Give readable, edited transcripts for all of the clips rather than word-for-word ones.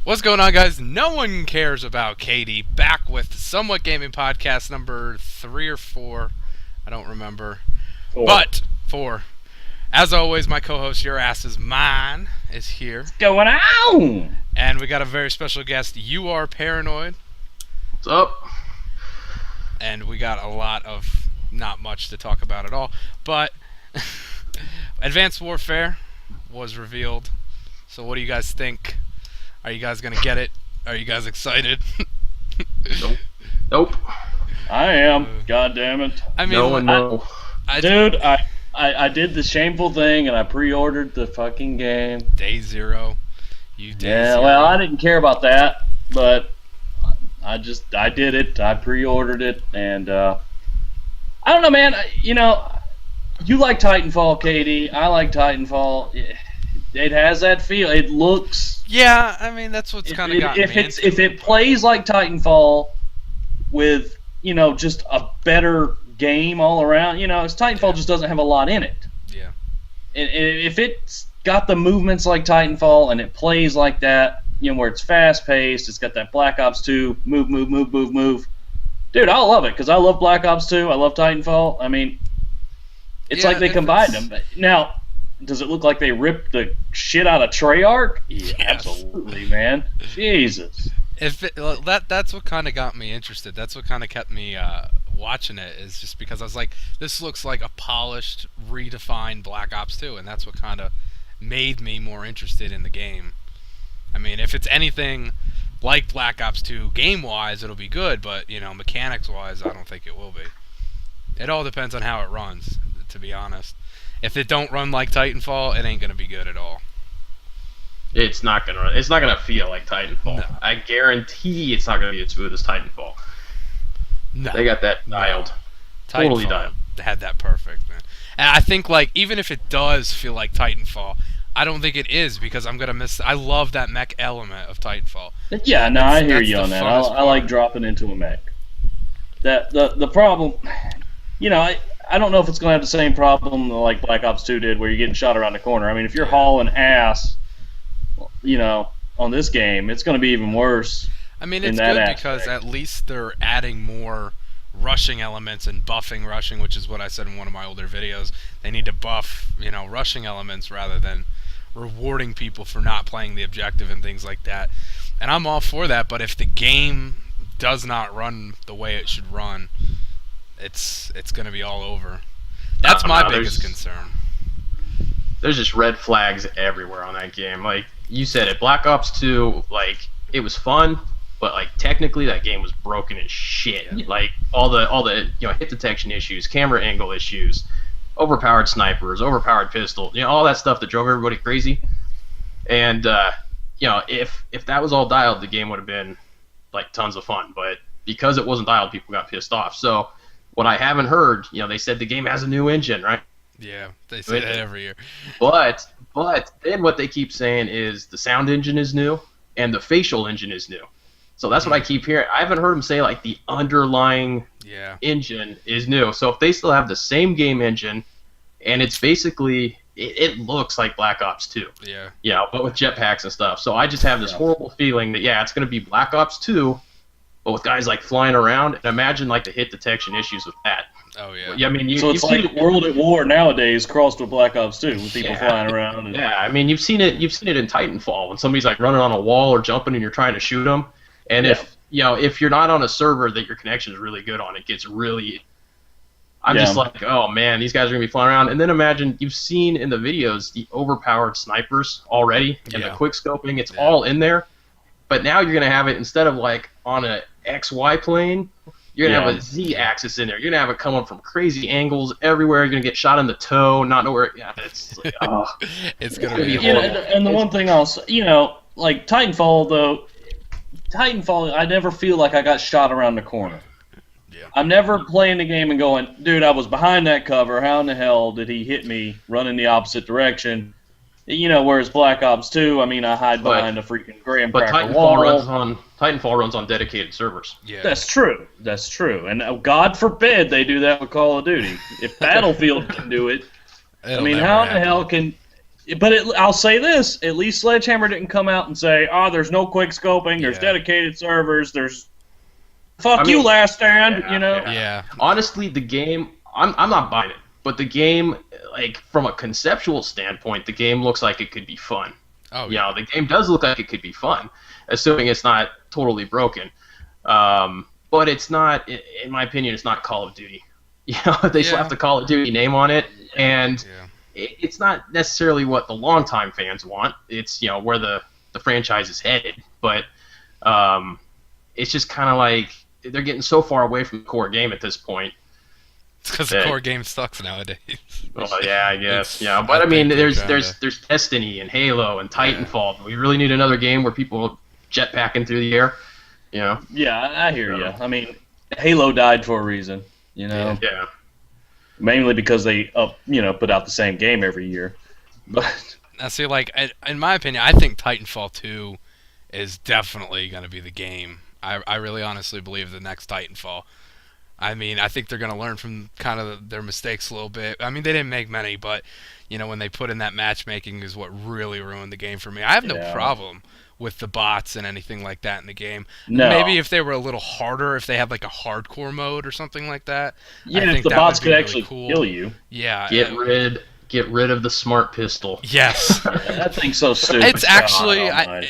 What's going on, guys? No one cares about Katie. Back with Somewhat Gaming Podcast number 3 or 4. I don't remember. Four. But 4. As always, my co-host, YourAssIsMine, is here. What's going on? And we got a very special guest, URParanoid. What's up? And we got a lot of not much to talk about at all. But Advanced Warfare was revealed. So what do you guys think? Are you guys going to get it? Are you guys excited? Nope. I am. God damn it. I mean, No one know. Dude, I did the shameful thing and I pre-ordered the fucking game. Day zero. You did. Yeah, well, I didn't care about that, but I did it. I pre-ordered it, and I don't know, man. You like Titanfall, Katie. I like Titanfall. It has that feel. It looks. Yeah, I mean that's what's kind of got me. If it plays like Titanfall, with just a better game all around, Titanfall just doesn't have a lot in it. Yeah. And if it's got the movements like Titanfall and it plays like that, where it's fast paced, it's got that Black Ops 2 move, dude, I'll love it because I love Black Ops 2. I love Titanfall. I mean, it's like they combined them. Now, does it look like they ripped the shit out of Treyarch? Yeah, Yes. absolutely, man. Jesus. That's what kind of got me interested. That's what kind of kept me watching it. Is just because I was like, this looks like a polished, redefined Black Ops 2, and that's what kind of made me more interested in the game. I mean, if it's anything like Black Ops 2 game-wise, it'll be good, but mechanics-wise, I don't think it will be. It all depends on how it runs, to be honest. If it don't run like Titanfall, it ain't gonna be good at all. It's not gonna feel like Titanfall. No. I guarantee it's not gonna be as smooth as Titanfall. No, They got that dialed. Totally Titanfall dialed. had that perfect, man. And I think even if it does feel like Titanfall, I don't think it is because I'm gonna miss. I love that mech element of Titanfall. Yeah, no, I hear That's you the on that. funnest I like part. dropping into a mech. The problem, I don't know if it's going to have the same problem like Black Ops 2 did, where you're getting shot around the corner. I mean, if you're hauling ass, on this game, it's going to be even worse. I mean, in it's that good because aspect. at least they're adding more rushing elements and buffing rushing, which is what I said in one of my older videos. They need to buff, rushing elements rather than rewarding people for not playing the objective and things like that. And I'm all for that, but if the game does not run the way it should run, it's going to be all over. That's my biggest concern. There's just red flags everywhere on that game. Like you said, it Black Ops 2, it was fun, but technically that game was broken as shit. Yeah. Like all the hit detection issues, camera angle issues, overpowered snipers, overpowered pistol, all that stuff that drove everybody crazy. And if that was all dialed, the game would have been tons of fun. But because it wasn't dialed, people got pissed off. So what I haven't heard, they said the game has a new engine, right? Yeah, they say that every year. But then what they keep saying is the sound engine is new and the facial engine is new. So that's what I keep hearing. I haven't heard them say the underlying engine is new. So if they still have the same game engine, and it's basically it looks like Black Ops 2. Yeah. But with jetpacks and stuff. So I just have this horrible feeling that it's going to be Black Ops 2, but with guys flying around. And imagine the hit detection issues with that. Oh yeah. Yeah, I mean, So it's like World at War nowadays crossed with Black Ops 2 with people flying around. And, Yeah, I mean, you've seen it in Titanfall when somebody's running on a wall or jumping and you're trying to shoot them. And if you're not on a server that your connection is really good on, it gets really. I'm just oh man, these guys are gonna be flying around. And then imagine you've seen in the videos the overpowered snipers already and the quick scoping. It's all in there. But now you're gonna have it instead of on a XY plane. You're going to have a Z-axis in there. You're going to have it coming from crazy angles everywhere. You're going to get shot in the toe, not know where. Yeah, it's it's going to be horrible. horrible. And the one thing else, Titanfall, though, I never feel like I got shot around the corner. Yeah. I'm never playing the game and going, dude, I was behind that cover. How in the hell did he hit me running the opposite direction? Whereas Black Ops 2, I mean, I hide behind a freaking graham cracker wall. Titanfall runs on dedicated servers. Yeah. That's true. And God forbid they do that with Call of Duty. If Battlefield can do it, It'll I mean, never how in the happen. hell can But I'll say this: at least Sledgehammer didn't come out and say, "Oh, there's no quick scoping. There's dedicated servers. There's fuck you, Last Stand." You know. Yeah. Honestly, the game, I'm not buying it, but the game, like from a conceptual standpoint, the game looks like it could be fun. Oh, yeah. You know, the game does look like it could be fun, assuming it's not totally broken. But it's not, in my opinion, it's not Call of Duty. You know, they slapped the Call of Duty name on it, and it's not necessarily what the longtime fans want. It's, you know, where the franchise is headed. But it's just kind of like they're getting so far away from the core game at this point. It's because the core game sucks nowadays. Well, yeah, I guess. Yeah, but I mean, there's Destiny and Halo and Titanfall. Do we really need another game where people jetpacking through the air? You know? Yeah, I hear you. I mean, Halo died for a reason. You know? Yeah. Mainly because they put out the same game every year. But now, see, like, in my opinion, I think Titanfall 2 is definitely going to be the game. I really honestly believe the next Titanfall. I mean, I think they're going to learn from kind of their mistakes a little bit. I mean, they didn't make many, but, you know, when they put in that matchmaking is what really ruined the game for me. I have no problem with the bots and anything like that in the game. No. Maybe if they were a little harder, if they had like a hardcore mode or something like that. Yeah, I think if the that bots would be could really actually cool. kill you. Yeah. Get rid of the smart pistol. Yes. That thing's so stupid. It's actually,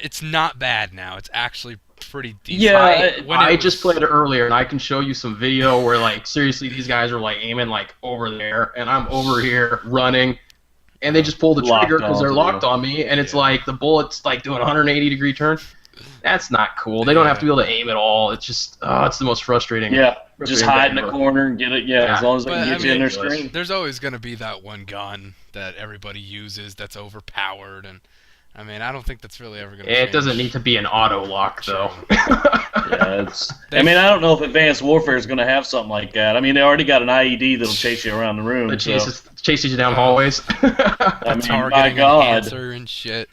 it's not bad now. It's actually pretty decent. Yeah, I just played it earlier, and I can show you some video where, like, seriously, these guys are like aiming like over there, and I'm over here running. And they just pull the trigger because they're locked on me, and it's like the bullet's like doing a 180-degree turn. That's not cool. They don't have to be able to aim at all. It's just, it's the most frustrating. Yeah, just hide in the corner and get it. Yeah, as long as they can get you in their screen. There's always going to be that one gun that everybody uses that's overpowered, and I mean, I don't think that's really ever going to change. It doesn't need to be an auto lock, though. I mean, I don't know if Advanced Warfare is going to have something like that. I mean, they already got an IED that'll chase you around the room. It chases you down hallways. I mean, targeting enhancer and shit.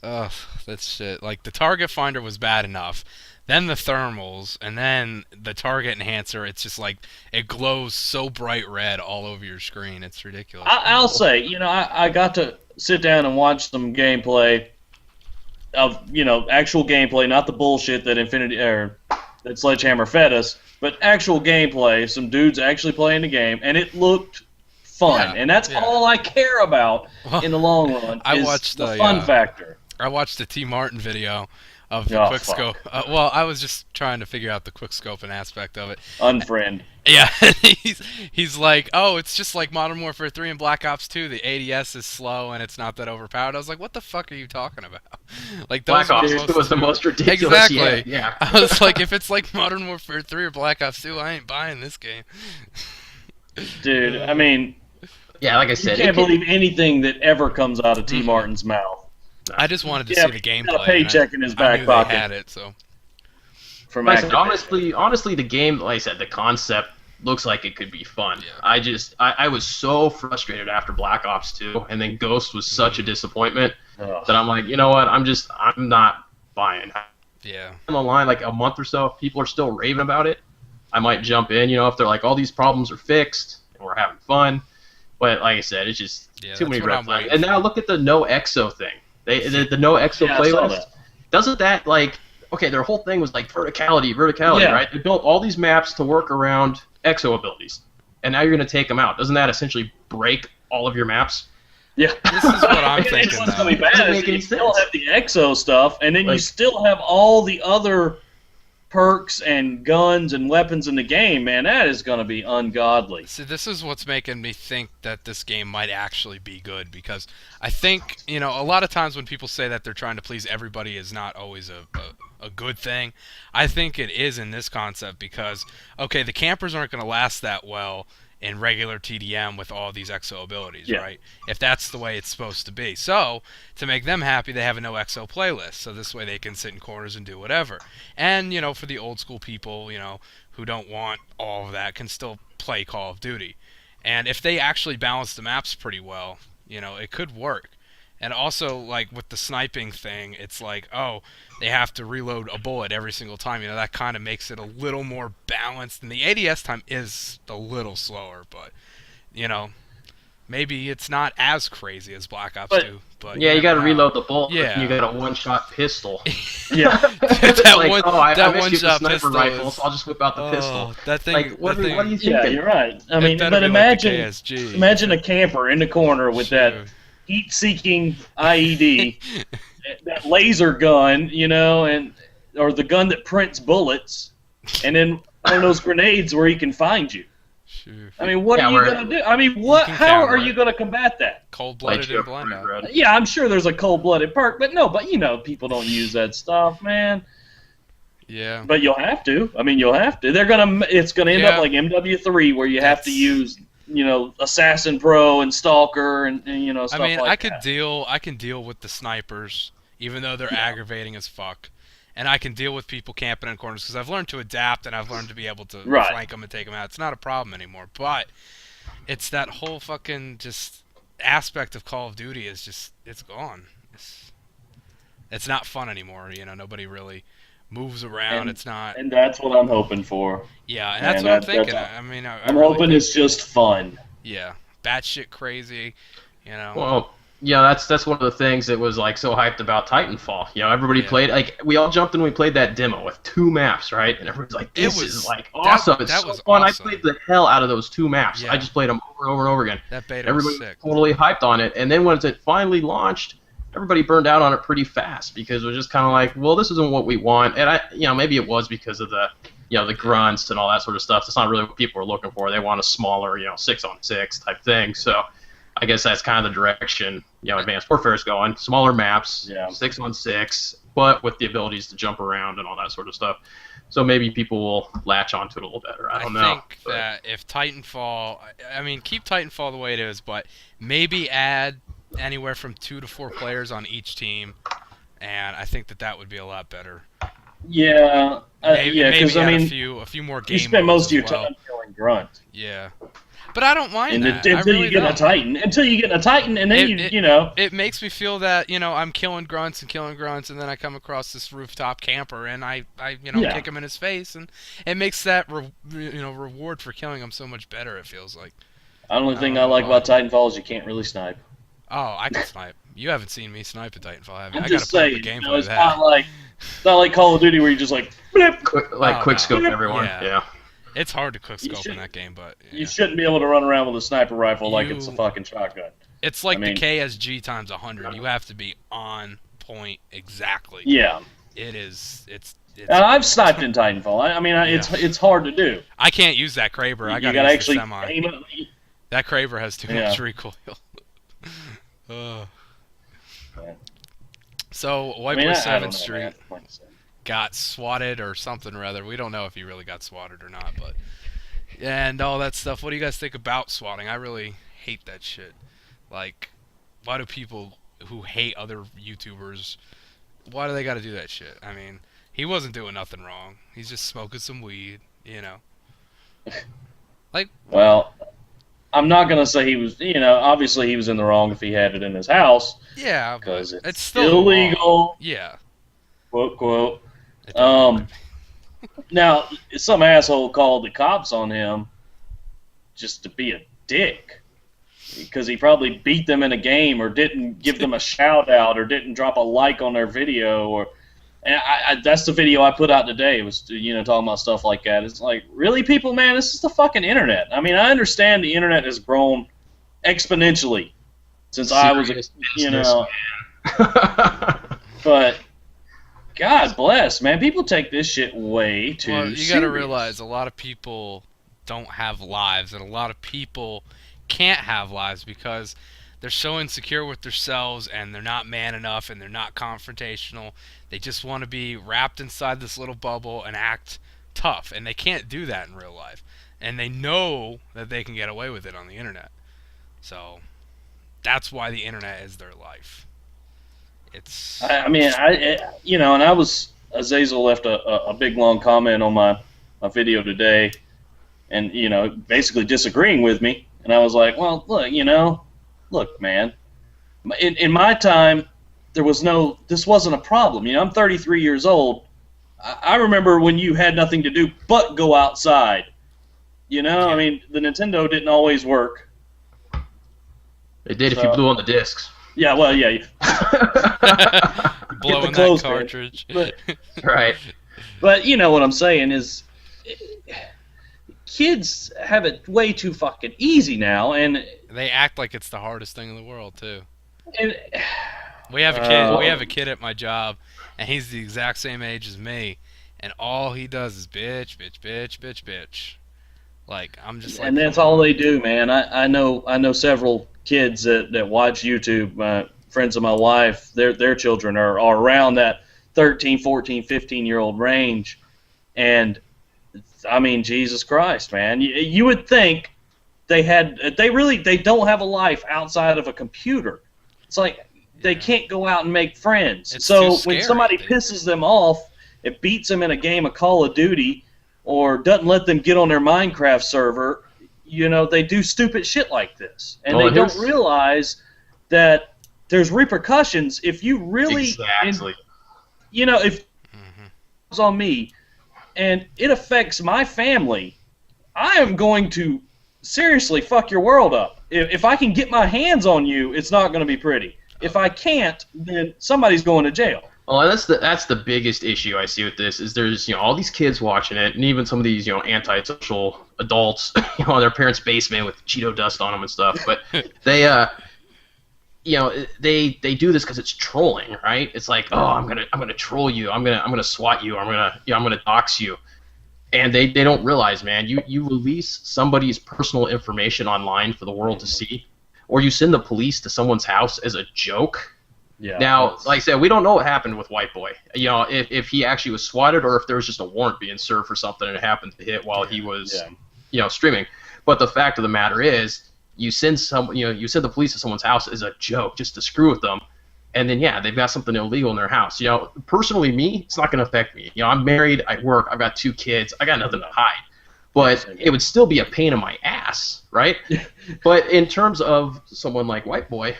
Ugh, that's shit. Like, the target finder was bad enough. Then the thermals, and then the target enhancer, it's just like, it glows so bright red all over your screen. It's ridiculous. I'll say, you know, I got to sit down and watch some gameplay of, you know, actual gameplay, not the bullshit that that Sledgehammer fed us, but actual gameplay, some dudes actually playing the game, and it looked fun. And that's all I care about in the long run. I watched the fun factor. I watched the T. Martin video of the quickscope. Well, I was just trying to figure out the quickscoping aspect of it. Unfriend. Yeah, he's like, oh, it's just like Modern Warfare 3 and Black Ops 2. The ADS is slow and it's not that overpowered. I was like, what the fuck are you talking about? Like, those Black Ops 2 was the most ridiculous. Exactly. Yeah. I was like, if it's like Modern Warfare 3 or Black Ops 2, I ain't buying this game. Dude, I mean, yeah, like I said, you can't believe anything that ever comes out of T. Martin's mouth. I just wanted to see the gameplay. Got a paycheck in his back pocket. They had it, so. Honestly, the game, like I said, the concept looks like it could be fun. Yeah. I was so frustrated after Black Ops 2, and then Ghost was such a disappointment that I'm like, you know what? I'm not buying. Yeah. On the line, like a month or so, if people are still raving about it, I might jump in. You know, if they're like, all these problems are fixed and we're having fun. But like I said, it's just too many red flags. And now look at the no EXO thing. The no EXO playlist. Doesn't that, like, okay, their whole thing was like verticality, right? They built all these maps to work around EXO abilities, and now you're going to take them out. Doesn't that essentially break all of your maps? Yeah, this is what I'm thinking. It's what's going to be bad is you still have the EXO stuff, and then you still have all the other perks and guns and weapons in the game, man. That is going to be ungodly. See, this is what's making me think that this game might actually be good, because I think, you know, a lot of times when people say that they're trying to please everybody is not always a good thing. I think it is in this concept because, okay, the campers aren't going to last that well in regular TDM with all these EXO abilities, right? If that's the way it's supposed to be. So, to make them happy, they have a no EXO playlist. So this way they can sit in corners and do whatever. And, you know, for the old school people, you know, who don't want all of that, can still play Call of Duty. And if they actually balance the maps pretty well, you know, it could work. And also, like, with the sniping thing, it's like, oh, they have to reload a bullet every single time. You know, that kind of makes it a little more balanced. And the ADS time is a little slower, but, you know, maybe it's not as crazy as Black Ops But- 2. But Yeah, you got to never know. reload the bullet. Yeah. You got a one-shot pistol. Yeah. that like, one, oh, I that missed you with the one-shot sniper pistol rifle, is- so I'll just whip out the pistol. That thing. Like, what that thing, are you thinking? Yeah, you're right. I it mean, better but be imagine, like the KSG. imagine a camper in the corner with that Sure. heat-seeking IED, that laser gun, you know, or the gun that prints bullets, and then one of those grenades where he can find you. Sure. I mean, what Yeah, are you where- gonna do? I mean, what? can How counter are it. you gonna combat that? Cold-blooded Light you and up blind pretty out. red. Yeah, I'm sure there's a cold-blooded perk, but no, but you know, people don't use that stuff, man. Yeah. But you'll have to. I mean, you'll have to. It's gonna end Yeah. up like MW3, where you have to That's- use, you know, Assassin Pro and Stalker and you know I stuff mean, like I could that. I can deal with the snipers, even though they're Yeah. aggravating as fuck. And I can deal with people camping in corners because I've learned to adapt and I've learned to be able to Right. flank them and take them out. It's not a problem anymore. But it's that whole fucking just aspect of Call of Duty is just it's gone. It's not fun anymore. You know, nobody really moves around. And- it's not. And that's what I'm hoping for. Yeah, and man, that's what I'm that's thinking. all. I mean, I I'm really hoping think- it's just fun. yeah, batshit crazy. You know. Well, yeah, that's one of the things that was like so hyped about Titanfall. You know, everybody Yeah. played, like, we all jumped in and we played that demo with 2 maps, right? And everyone's like, It this was- is like that- awesome. It's that so was fun. awesome. I played the hell out of those 2 maps. Yeah. I just played them over and over and over again. That beta Everybody was sick. was totally hyped on it. And then once it finally launched, everybody burned out on it pretty fast because it was just kind of like, well, this isn't what we want. And maybe it was because of the grunts and all that sort of stuff. It's not really what people are looking for. They want a smaller, 6-on-6 type thing. So I guess that's kind of the direction, Advanced Warfare is going. Smaller maps, Yeah. 6-on-6, but with the abilities to jump around and all that sort of stuff. So maybe people will latch onto it a little better. I don't know. think that if Titanfall, I mean, keep Titanfall the way it is, but maybe add anywhere from 2 to 4 players on each team, and I think that would be a lot better. Yeah, Maybe, yeah, because maybe I add mean, a few more game you spend modes most of your as well. time killing grunt. Yeah, but I don't mind And that. until I really you get don't. a Titan. Until you get a Titan, and then It- you know. It makes me feel that I'm killing grunts, and then I come across this rooftop camper, and I Yeah. kick him in his face, and it makes that reward for killing him so much better. It feels like. The only thing I I don't like know about Titanfall is you can't really snipe. Oh, I can snipe. You haven't seen me snipe at Titanfall, have you? I'm I gotta just put up saying, a gameplay you know, of it's that. not like Call of Duty where you just like blip. Quick Oh, no. scope everyone. Yeah. Yeah. It's hard to quick You scope in should- that game, but yeah. You shouldn't be able to run around with a sniper rifle like You- it's a fucking shotgun. It's like I mean- the KSG times 100. You have to be on point exactly. Yeah, It is. It's. I've sniped in Titanfall. I mean, it's hard to do. I can't use that Kraber. I You gotta gotta use actually the semi. aim it. That Kraber has too Yeah. much recoil. Ugh. Yeah. So, I White mean, Boy I 7th don't know, Street man. Like I said. got swatted or something or other. We don't know if he really got swatted or not, but and all that stuff. What do you guys think about swatting? I really hate that shit. Like, why do people who hate other YouTubers, why do they got to do that shit? I mean, he wasn't doing nothing wrong. He's just smoking some weed, Like, Well, I'm not gonna say he was. Obviously he was in the wrong if he had it in his house yeah, but because it's still illegal. Yeah. Quote quote. It doesn't- Now, some asshole called the cops on him just to be a dick because he probably beat them in a game or didn't give them a shout out or didn't drop a like on their video and that's the video I put out today. It was talking about stuff like that. It's like, really, people, man, this is the fucking internet. I mean, I understand the internet has grown exponentially since I was Serious business, but God bless, man. People take this shit way too Well, you serious. got to realize a lot of people don't have lives, and a lot of people can't have lives because they're so insecure with themselves, and they're not man enough, and they're not confrontational. They just want to be wrapped inside this little bubble and act tough, and they can't do that in real life. And they know that they can get away with it on the internet. So that's why the internet is their life. It's I mean, and I was Azazel left a big long comment on my video today, and basically disagreeing with me, and I was like, well, look, man, in my time, this wasn't a problem. I'm 33 years old. I remember when you had nothing to do but go outside. I mean, the Nintendo didn't always work. It did if you blew on the discs. Yeah, well, yeah. Blowing that cartridge. Right. But you know what I'm saying is, kids have it way too fucking easy now, and they act like it's the hardest thing in the world too. And, we have a kid. We have a kid at my job, and he's the exact same age as me, and all he does is bitch, bitch, bitch, bitch, bitch. Like I'm just like. And that's all they do, man. I know several kids that watch YouTube. Friends of my wife, their children are around that 13, 14, 15-year-old range, and I mean, Jesus Christ, man. You would think they don't have a life outside of a computer. It's like they can't go out and make friends. It's so too scary, when somebody pisses them off, it beats them in a game of Call of Duty, or doesn't let them get on their Minecraft server, they do stupid shit like this. And they don't realize that there's repercussions if you really... Exactly. If it's on me, and it affects my family, I am going to seriously fuck your world up. If I can get my hands on you, it's not going to be pretty. If I can't, then somebody's going to jail. Well, that's the biggest issue I see with this is there's all these kids watching it, and even some of these antisocial adults in their parents' basement with Cheeto dust on them and stuff. But they they do this because it's trolling, right? It's like, oh, I'm gonna troll you, I'm gonna swat you, I'm gonna dox you, and they don't realize, man, you release somebody's personal information online for the world to see, or you send the police to someone's house as a joke. Yeah. Now, like I said, we don't know what happened with White Boy. If he actually was swatted, or if there was just a warrant being served for something and it happened to hit while he was, streaming. But the fact of the matter is, you send the police to someone's house as a joke, just to screw with them, and then they've got something illegal in their house. Personally, me, it's not going to affect me. I'm married, I work, I've got 2 kids, I got nothing to hide. But it would still be a pain in my ass, right? But in terms of someone like White Boy,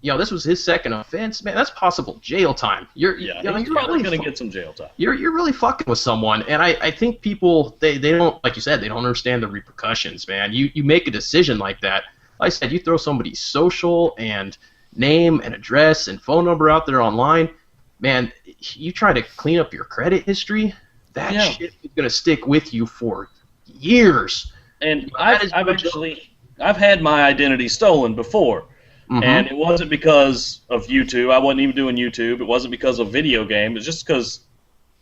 this was his second offense, man. That's possible jail time. You're probably going to get some jail time. You're really fucking with someone, and I think people they don't, like you said, they don't understand the repercussions, man. You make a decision like that. Like I said, you throw somebody's social and name and address and phone number out there online, man. You try to clean up your credit history. That shit is going to stick with you for years. And I've had my identity stolen before. Mm-hmm. And it wasn't because of YouTube. I wasn't even doing YouTube. It wasn't because of video games. It's just because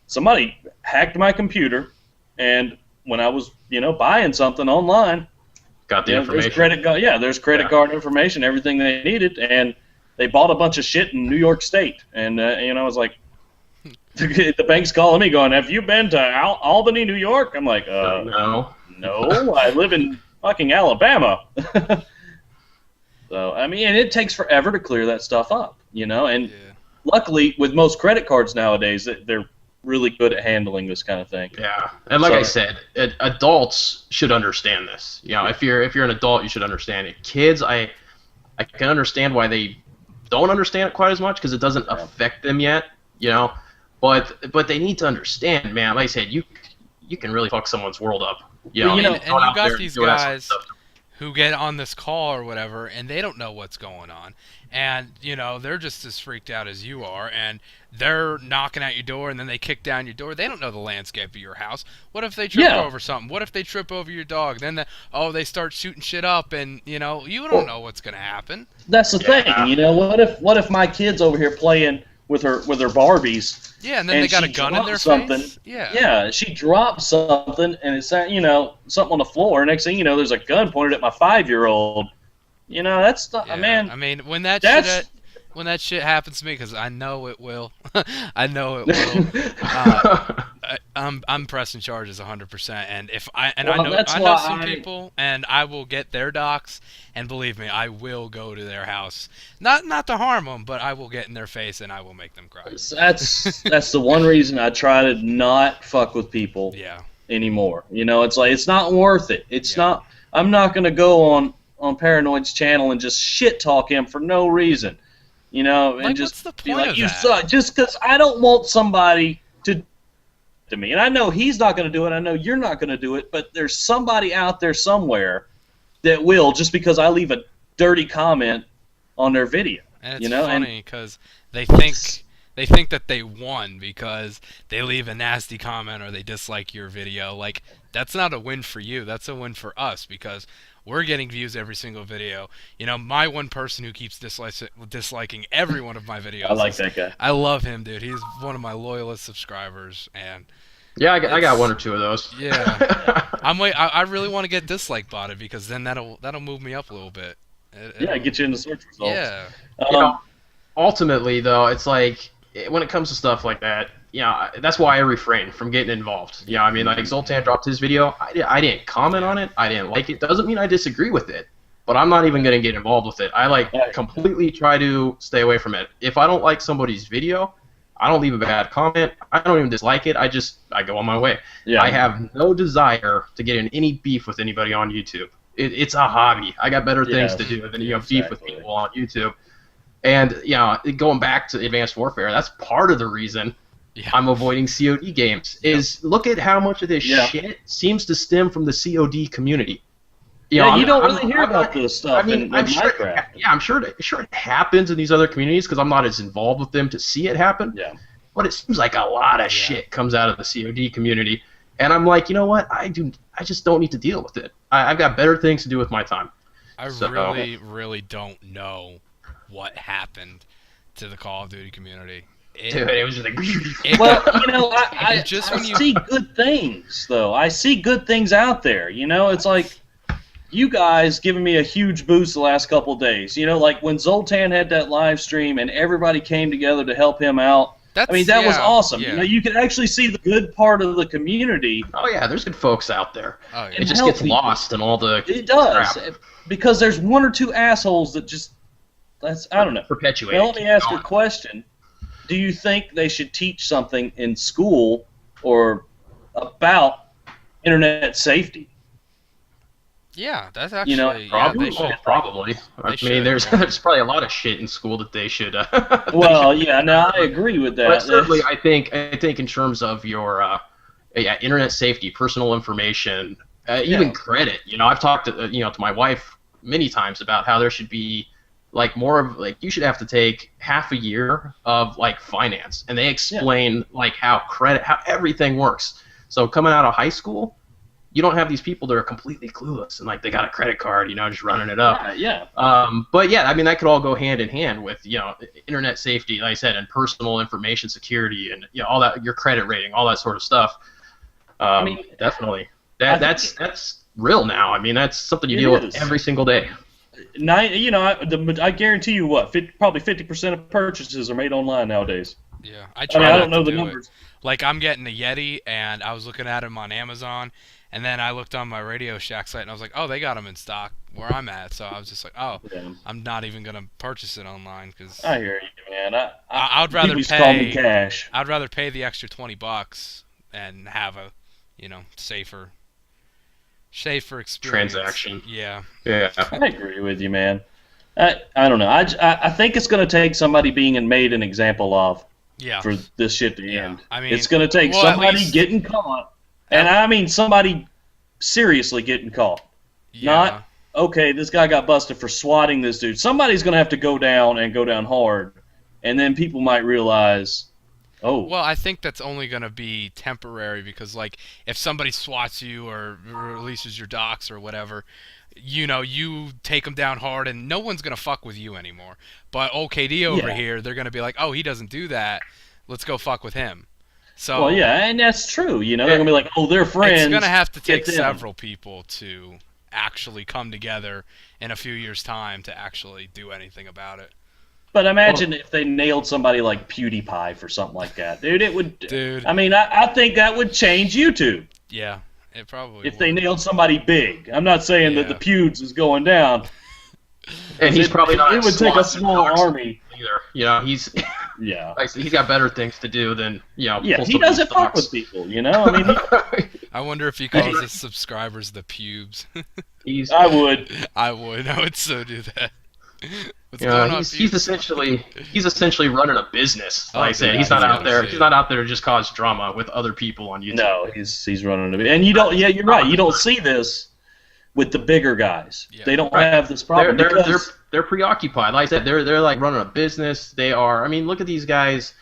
somebody hacked my computer, and when I was, buying something online, got the information. There's credit card information, everything they needed, and they bought a bunch of shit in New York State. And I was like, the bank's calling me, going, "Have you been to Albany, New York?" I'm like, no, I live in fucking Alabama. So, I mean, and it takes forever to clear that stuff up, and luckily with most credit cards nowadays, they're really good at handling this kind of thing. Yeah, and like I said, adults should understand this. If you're an adult, you should understand it. Kids, I can understand why they don't understand it quite as much, because it doesn't affect them yet, but they need to understand, man. Like I said, you can really fuck someone's world up. And you got these guys who get on this call or whatever, and they don't know what's going on, and they're just as freaked out as you are, and they're knocking at your door, and then they kick down your door. They don't know the landscape of your house. What if they trip over something? What if they trip over your dog? Then they start shooting shit up, and you don't know what's gonna happen. That's the thing. What if my kid's over here playing with her Barbies? Yeah, and then they got a gun in their face. Yeah, she drops something, and it's something on the floor. Next thing you know, there's a gun pointed at my 5-year-old. That's not, man. I mean, when that shit happens to me, because I know it will. I know it will. I'm pressing charges 100%, and I know some people, and I will get their docs, and believe me, I will go to their house, not to harm them, but I will get in their face and I will make them cry. That's the one reason I try to not fuck with people anymore. It's like, it's not worth it. It's not. I'm not gonna go on Paranoid's channel and just shit talk him for no reason. And just what's the point be like, of you that? suck, just because I don't want somebody to me. And I know he's not going to do it. I know you're not going to do it. But there's somebody out there somewhere that will, just because I leave a dirty comment on their video. And it's you know, funny because they think that they won because they leave a nasty comment or they dislike your video. Like, that's not a win for you. That's a win for us because we're getting views every single video. You know, my one person who keeps disliking every one of my videos. I like that guy. I love him, dude. He's one of my loyalist subscribers, and Yeah, I got one or two of those. yeah, I really want to get dislike botted because then that'll move me up a little bit. Get you in the search results. Yeah. You know, ultimately, though, it's like when it comes to stuff like that, that's why I refrain from getting involved. I mean, like Zoltan dropped his video. I didn't comment on it. I didn't like it. Doesn't mean I disagree with it, but I'm not even going to get involved with it. I completely try to stay away from it. If I don't like somebody's video, I don't leave a bad comment. I don't even dislike it. I go on my way. Yeah. I have no desire to get in any beef with anybody on YouTube. It's a hobby. I got better things to do than beef with people on YouTube. And going back to Advanced Warfare, that's part of the reason I'm avoiding COD games. Is look at how much of this shit seems to stem from the COD community. You don't really hear about this stuff. I mean, I'm sure. Minecraft. I'm sure it happens in these other communities because I'm not as involved with them to see it happen. Yeah. But it seems like a lot of shit comes out of the COD community, and I'm like, you know what? I just don't need to deal with it. I've got better things to do with my time. I really don't know what happened to the Call of Duty community. It was just like... I see good things, though. I see good things out there. It's like you guys giving me a huge boost the last couple of days. Like when Zoltan had that live stream and everybody came together to help him out. That was awesome. Yeah. You can actually see the good part of the community. Oh yeah, there's good folks out there. Oh, yeah. It just gets lost in all the crap. Because there's one or two assholes that just I don't know. Perpetuate. Now let me ask you a question. Do you think they should teach something in school or about internet safety? Yeah, that's actually probably. I mean, there's probably a lot of shit in school that they should. I agree with that. But certainly, I think in terms of your internet safety, personal information, even credit. I've talked to my wife many times about how there should be more of you should have to take half a year of finance, and they explain how everything works. So coming out of high school, you don't have these people that are completely clueless and they got a credit card, just running it up. But yeah, I mean that could all go hand in hand with internet safety, like I said, and personal information security, and all that, your credit rating, all that sort of stuff. Definitely, that's real now. I mean that's something you deal with every single day. I guarantee you probably 50% of purchases are made online nowadays. Yeah, I don't know the numbers. I'm getting a Yeti, and I was looking at them on Amazon, and then I looked on my Radio Shack site, and I was like, oh, they got them in stock where I'm at. So I was just like, oh, I'm not even gonna purchase it online because I hear you, man. I'd rather pay cash. I'd rather pay the extra $20 and have a safer experience. Transaction. Yeah. I agree with you, man. I don't know. I think it's going to take somebody being made an example of for this shit to end. I mean, it's going to take somebody getting caught, and I mean somebody seriously getting caught. Not, okay, this guy got busted for swatting this dude. Somebody's going to have to go down and go down hard, and then people might realize... Oh. Well, I think that's only going to be temporary because, if somebody swats you or releases your docs or whatever, you take them down hard and no one's going to fuck with you anymore. But OKD over here, they're going to be like, oh, he doesn't do that. Let's go fuck with him. So. Well, yeah, and that's true. They're going to be like, oh, they're friends. It's going to have to take several people to actually come together in a few years' time to actually do anything about it. But imagine if they nailed somebody like PewDiePie for something like that, dude. It would. Dude. I mean, I think that would change YouTube. Yeah, it probably. If they nailed somebody big, I'm not saying that the Pewds is going down. And he's probably not. It would take a small army. Either. He's. He's got better things to do than Yeah, he doesn't fuck with people. I mean. I wonder if he calls his subscribers the pubes. I would. I would so do that. He's essentially running a business. Like I said, he's not out there. He's not out there to just cause drama with other people on YouTube. No, he's running a. And you don't. Yeah, you're right. You don't see this with the bigger guys. They don't have this problem. they're preoccupied. Like I said, they're like running a business. They are. I mean, look at these guys.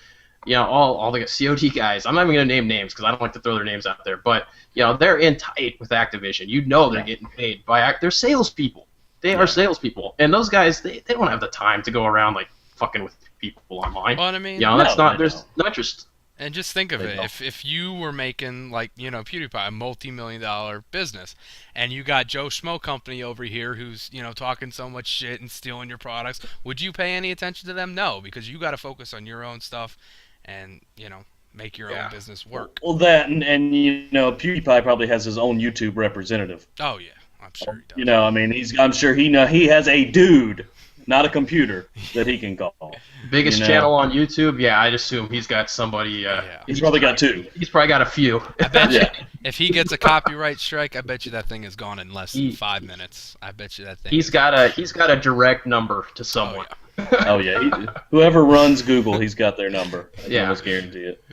You know, all the COD guys. I'm not even gonna name names because I don't like to throw their names out there. But you know, they're in tight with Activision. You know, they're getting paid by they're salespeople. They are salespeople, and those guys they don't have the time to go around like fucking with people online. Well, I mean, you know, that's not. There's no interest. And just think of it, if you were making, like, you know, PewDiePie, a multi-million-dollar business, and you got Joe Schmo Company over here who's, you know, talking so much shit and stealing your products, would you pay any attention to them? No, because you got to focus on your own stuff and, you know, make your own business work. Well, that, and, you know, PewDiePie probably has his own YouTube representative. Oh, yeah, I'm sure he does. You know, I mean, I'm sure he has a dude, not a computer, that he can call. Biggest channel on YouTube? Yeah, I'd assume he's got somebody. He's probably got two. He's probably got a few. I bet you, if he gets a copyright strike, I bet you that thing is gone in less than 5 minutes. I bet you that thing. He's got a direct number to someone. Oh yeah. Whoever runs Google, he's got their number. I can almost guarantee it.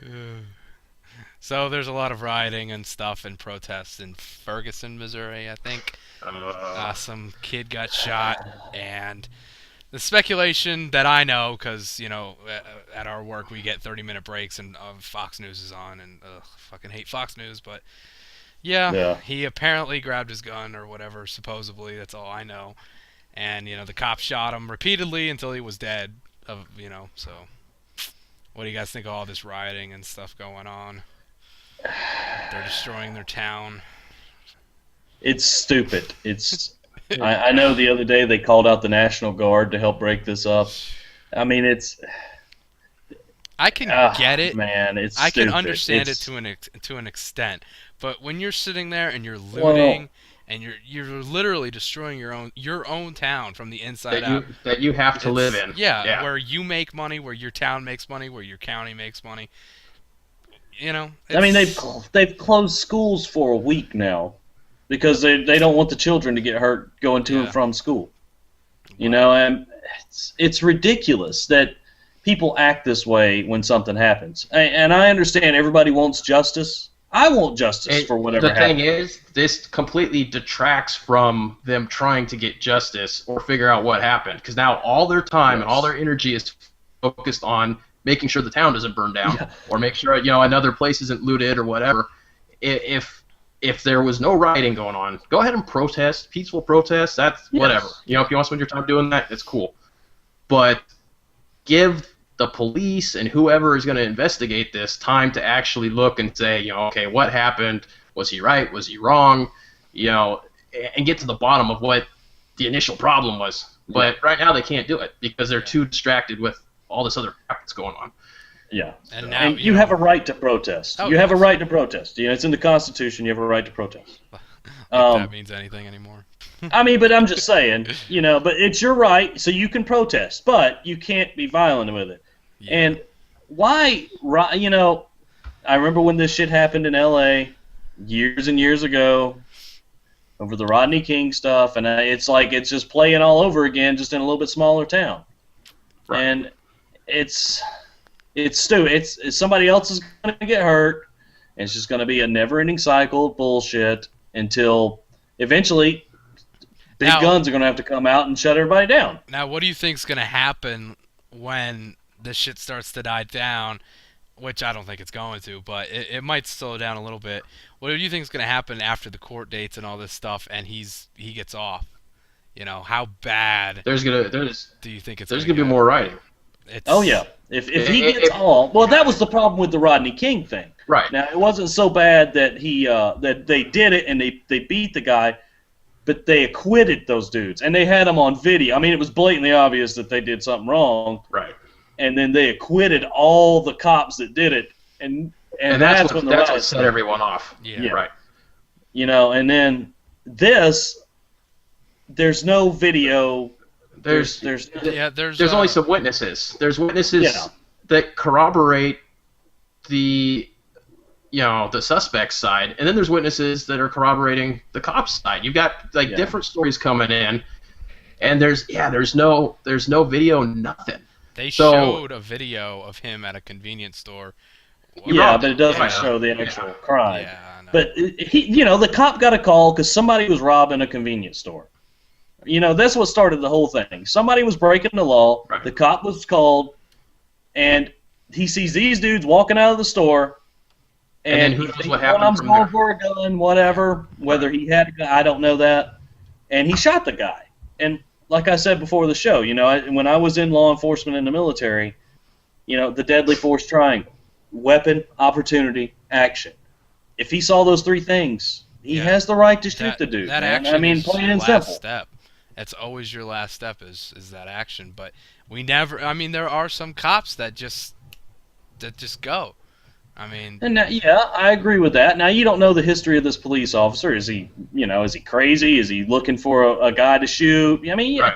So there's a lot of rioting and stuff and protests in Ferguson, Missouri, I think. Some kid got shot, and the speculation that I know, because, you know, at our work we get 30-minute breaks and Fox News is on, and fucking hate Fox News, but he apparently grabbed his gun or whatever, supposedly, that's all I know. And, you know, the cops shot him repeatedly until he was dead, you know, so what do you guys think of all this rioting and stuff going on? They're destroying their town. It's stupid. I know the other day they called out the National Guard to help break this up. I mean, I can get it, man. I can understand it to an extent, but when you're sitting there and you're looting and you're literally destroying your own town from the inside out, that you have to live in. Yeah, where you make money, where your town makes money, where your county makes money. You know, I mean, they've closed schools for a week now. Because they don't want the children to get hurt going to and from school. You know, and it's ridiculous that people act this way when something happens. And I understand everybody wants justice. I want justice for whatever happened. The thing is, this completely detracts from them trying to get justice or figure out what happened. Because now all their time and all their energy is focused on making sure the town doesn't burn down or make sure, you know, another place isn't looted or whatever. If there was no rioting going on, go ahead and protest, peaceful protest, that's whatever. You know, if you want to spend your time doing that, it's cool. But give the police and whoever is going to investigate this time to actually look and say, you know, okay, what happened? Was he right? Was he wrong? You know, and get to the bottom of what the initial problem was. But right now they can't do it because they're too distracted with all this other crap that's going on. Yeah, and now you have a right to protest. You have a right to protest. You know, it's in the Constitution. You have a right to protest. If that means anything anymore. I mean, but I'm just saying, you know, but it's your right, so you can protest, but you can't be violent with it. Yeah. And why, you know, I remember when this shit happened in L.A. years and years ago over the Rodney King stuff, and it's like it's just playing all over again, just in a little bit smaller town. Right. And it's stupid. It's somebody else is going to get hurt, and it's just going to be a never-ending cycle of bullshit until eventually big guns are going to have to come out and shut everybody down. Now, what do you think is going to happen when this shit starts to die down? Which I don't think it's going to, but it might slow down a little bit. What do you think is going to happen after the court dates and all this stuff, and he gets off? You know, how bad do you think it's? There's going to be more rioting. Oh yeah. If he gets off, well, that was the problem with the Rodney King thing. Right. Now, it wasn't so bad that that they did it and they beat the guy, but they acquitted those dudes and they had them on video. I mean, it was blatantly obvious that they did something wrong. Right. And then they acquitted all the cops that did it, and that's what set everyone off. Yeah. Right. You know, and then there's no video. There's only some witnesses. There's witnesses that corroborate the suspect's side, and then there's witnesses that are corroborating the cop's side. You've got different stories coming in, and there's no video, nothing. They showed a video of him at a convenience store. But it doesn't show the actual crime. Yeah, I know. But the cop got a call because somebody was robbing a convenience store. That's what started the whole thing. Somebody was breaking the law. Right. The cop was called, and he sees these dudes walking out of the store. And then who knows what happened from going there? for a gun, whatever. Whether he had a gun, I don't know that. And he shot the guy. And like I said before the show, when I was in law enforcement in the military, the deadly force triangle: weapon, opportunity, action. If he saw those three things, he has the right to shoot the dude. That man. action is plain your and last simple. step. That's always your last step is that action. But we never. I mean, there are some cops that just go. I mean, And I agree with that. Now, you don't know the history of this police officer. Is he crazy? Is he looking for a guy to shoot? Right.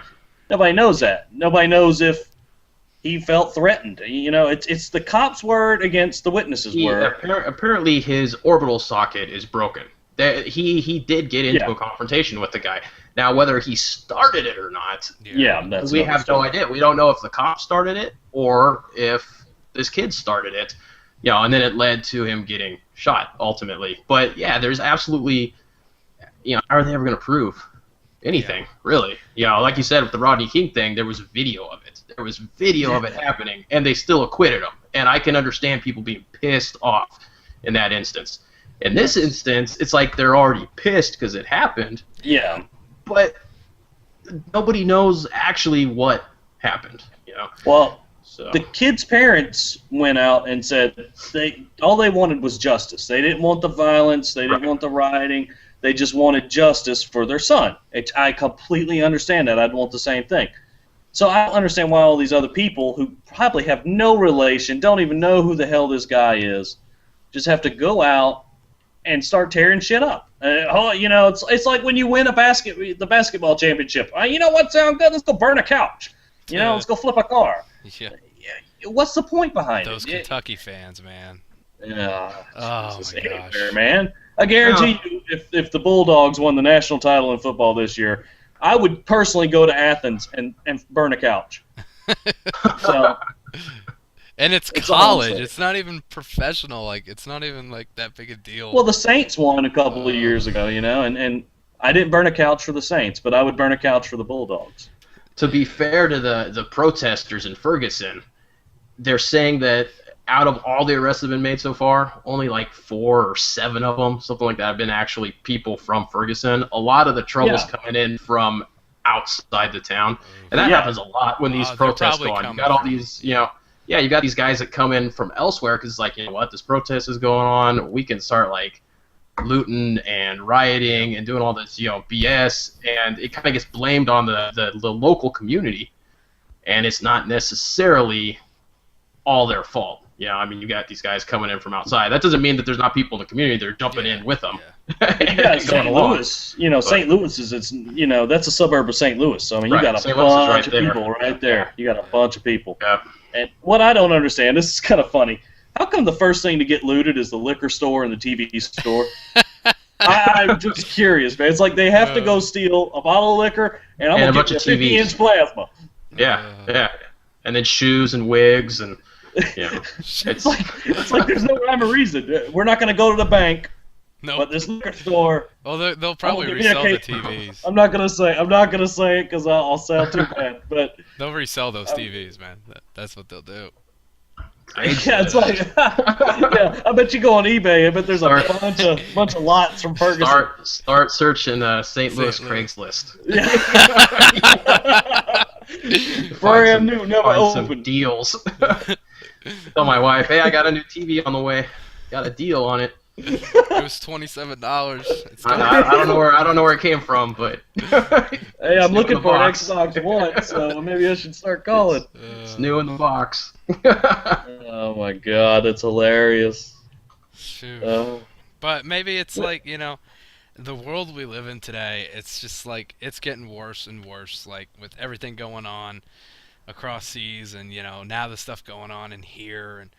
Nobody knows that. Nobody knows if he felt threatened. It's the cop's word against the witness's word. Apparently, his orbital socket is broken. He did get into a confrontation with the guy. Now, whether he started it or not, we have no idea. We don't know if the cop started it or if this kid started it. And then it led to him getting shot ultimately. But yeah, there's absolutely, how are they ever going to prove anything, really? Like you said with the Rodney King thing, there was video of it. There was video of it happening, and they still acquitted him. And I can understand people being pissed off in that instance. In this instance, it's like they're already pissed because it happened. Yeah. But nobody knows actually what happened. Well, So. the kid's parents went out and said all they wanted was justice. They didn't want the violence. They didn't want the rioting. They just wanted justice for their son. I completely understand that. I'd want the same thing. So I don't understand why all these other people who probably have no relation, don't even know who the hell this guy is, just have to go out and start tearing shit up. It's like when you win the basketball championship. You know what sounds good? Let's go burn a couch. Let's go flip a car. Yeah. What's the point behind Those it? Kentucky fans, man. Yeah. Oh my gosh. There, man. I guarantee you, if the Bulldogs won the national title in football this year, I would personally go to Athens and burn a couch. So. And it's college. It's not even professional. It's not even that big a deal. Well, the Saints won a couple of years ago, and I didn't burn a couch for the Saints, but I would burn a couch for the Bulldogs. To be fair to the protesters in Ferguson, they're saying that out of all the arrests that have been made so far, only 4 or 7 of them, something like that, have been actually people from Ferguson. A lot of the trouble's coming in from outside the town, and that happens a lot when these protests go on. You got all these, you got these guys that come in from elsewhere because this protest is going on. We can start looting and rioting and doing all this BS, and it kind of gets blamed on the local community, and it's not necessarily all their fault. You got these guys coming in from outside. That doesn't mean that there's not people in the community that are jumping in with them. St. Louis, St. Louis is that's a suburb of St. Louis. So you got a bunch of people right there. You got a bunch of people. Yeah. And what I don't understand, this is kind of funny. How come the first thing to get looted is the liquor store and the TV store? I'm just curious, man. It's like they have to go steal a bottle of liquor and I'm going to get a 50-inch plasma. Yeah. And then shoes and wigs and it's like there's no rhyme or reason. We're not going to go to the bank, but this liquor store. Well, they'll probably resell the TVs. I'm not going to say it because I'll sound too bad. But they'll resell those TVs, man. That's what they'll do. It's like I bet you go on eBay. I bet there's a bunch of lots from Ferguson. Start searching St. Louis Craigslist. Brand new, never some opened. Deals. Tell my wife, hey, I got a new TV on the way. Got a deal on it. It was $27. I don't know where it came from, but hey, I'm looking for an Xbox One, so maybe I should start calling. It's new in the box. Oh my God, that's hilarious. Shoot. But maybe it's the world we live in today. It's just it's getting worse and worse. With everything going on across seas, and now the stuff going on in here, and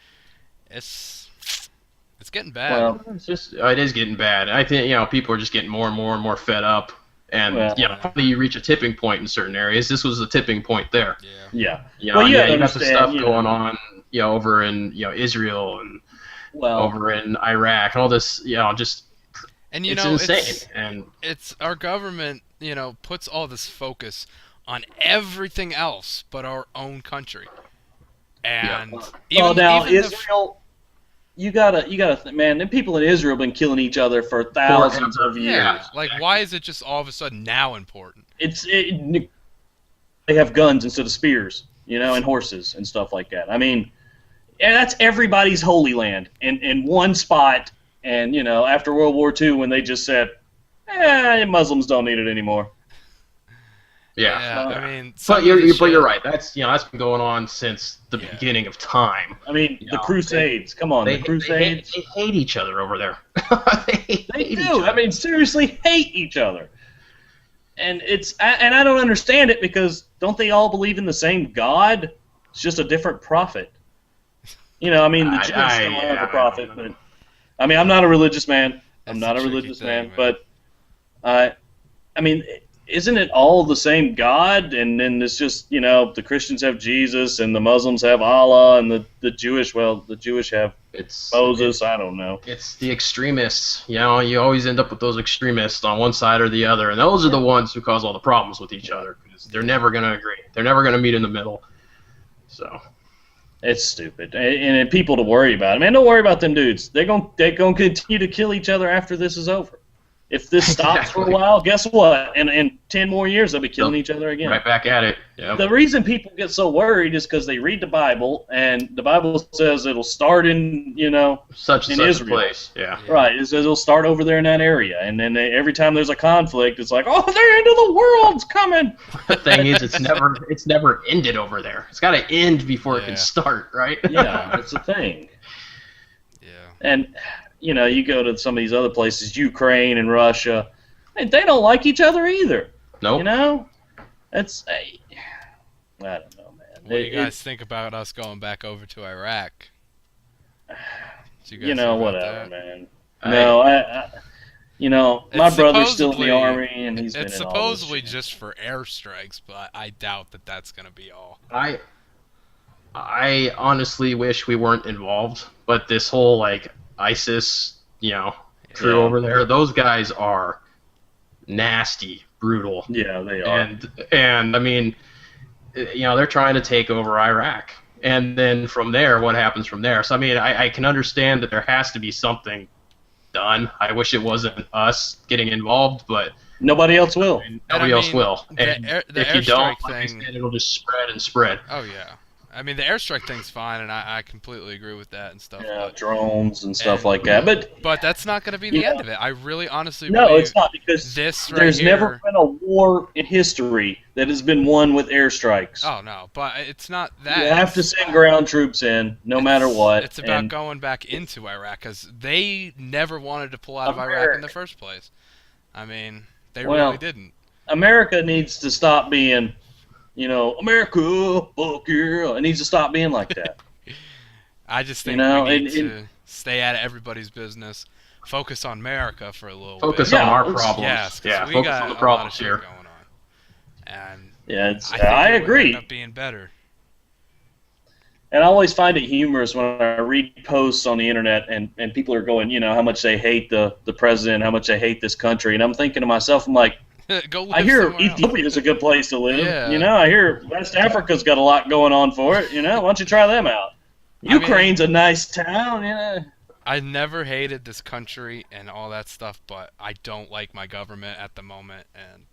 it's getting bad. Well, it is getting bad. I think people are just getting more and more fed up, and finally you reach a tipping point in certain areas. This was a tipping point there. Yeah. You got some stuff going on, over in Israel and over in Iraq and all this, And you It's know, insane. And it's our government, puts all this focus on everything else but our own country. And now even Israel, you gotta, man. The people in Israel have been killing each other for thousands of years. yeah, like why is it just all of a sudden now important? They have guns instead of spears, and horses and stuff like that. I mean, and that's everybody's holy land in one spot. And after World War II, when they just said, Muslims don't need it anymore. Yeah. I mean, but you're right. That's that's been going on since the beginning of time. I mean, the Crusades. Come on, the Crusades. They hate each other over there. They do. I mean, seriously, hate each other. And I don't understand it, because don't they all believe in the same God? It's just a different prophet. I mean, the Jews still have a prophet, but I mean, I'm not a religious man. I'm not a religious man, but I mean, isn't it all the same God? And then it's just, the Christians have Jesus, and the Muslims have Allah, and the Jewish have Moses. I don't know. It's the extremists. You always end up with those extremists on one side or the other, and those are the ones who cause all the problems with each other, because they're never going to agree. They're never going to meet in the middle. So it's stupid, and people to worry about. Man, don't worry about them dudes. They're gonna continue to kill each other after this is over. If this stops for a while, guess what? In 10 more years, they'll be killing each other again. Right back at it. Yep. The reason people get so worried is because they read the Bible, and the Bible says it'll start in, such in Israel. Israel. Place. Yeah. Right. It says it'll start over there in that area. And then every time there's a conflict, it's like, oh, the end of the world's coming. The thing is, it's never ended over there. It's got to end before it can start, right? Yeah, that's the thing. Yeah. And you go to some of these other places, Ukraine and Russia, and they don't like each other either. Nope. It's, I don't know, man. What do you guys think about us going back over to Iraq? Whatever, man. My brother's still in the Army, and he's been in all this supposedly shit. just for airstrikes, but I doubt that that's going to be all. I honestly wish we weren't involved, but this whole, ISIS, crew over there, those guys are nasty, brutal. Yeah, they are. And I mean, they're trying to take over Iraq. And then from there, what happens from there? So, I mean, I can understand that there has to be something done. I wish it wasn't us getting involved, but nobody else will. Nobody else will. And the if you don't, thing, like I said, it'll just spread and spread. Oh, yeah. I mean, the airstrike thing's fine, and I completely agree with that and stuff. Yeah, drones and stuff like that. But that's not going to be the end of it. I really honestly no, believe it's not, because there's never been a war in history that has been won with airstrikes. Oh, no, but it's not that. You have to send ground troops in, no matter what. It's about going back into Iraq, because they never wanted to pull out of Iraq in the first place. I mean, they really didn't. America needs to stop being... America, fuck yeah. It needs to stop being like that. I just think we need to stay out of everybody's business, focus on America for a little bit. Focus on our problems. Yes, because we focus got on the a problems lot of shit here. going on. And I think it agree. would end up being better. And I always find it humorous when I read posts on the internet and people are going, how much they hate the president, how much they hate this country. And I'm thinking to myself, I'm like, I hear Ethiopia is a good place to live. Yeah. I hear West Africa's got a lot going on for it. Why don't you try them out? Ukraine's a nice town. I never hated this country and all that stuff, but I don't like my government at the moment. And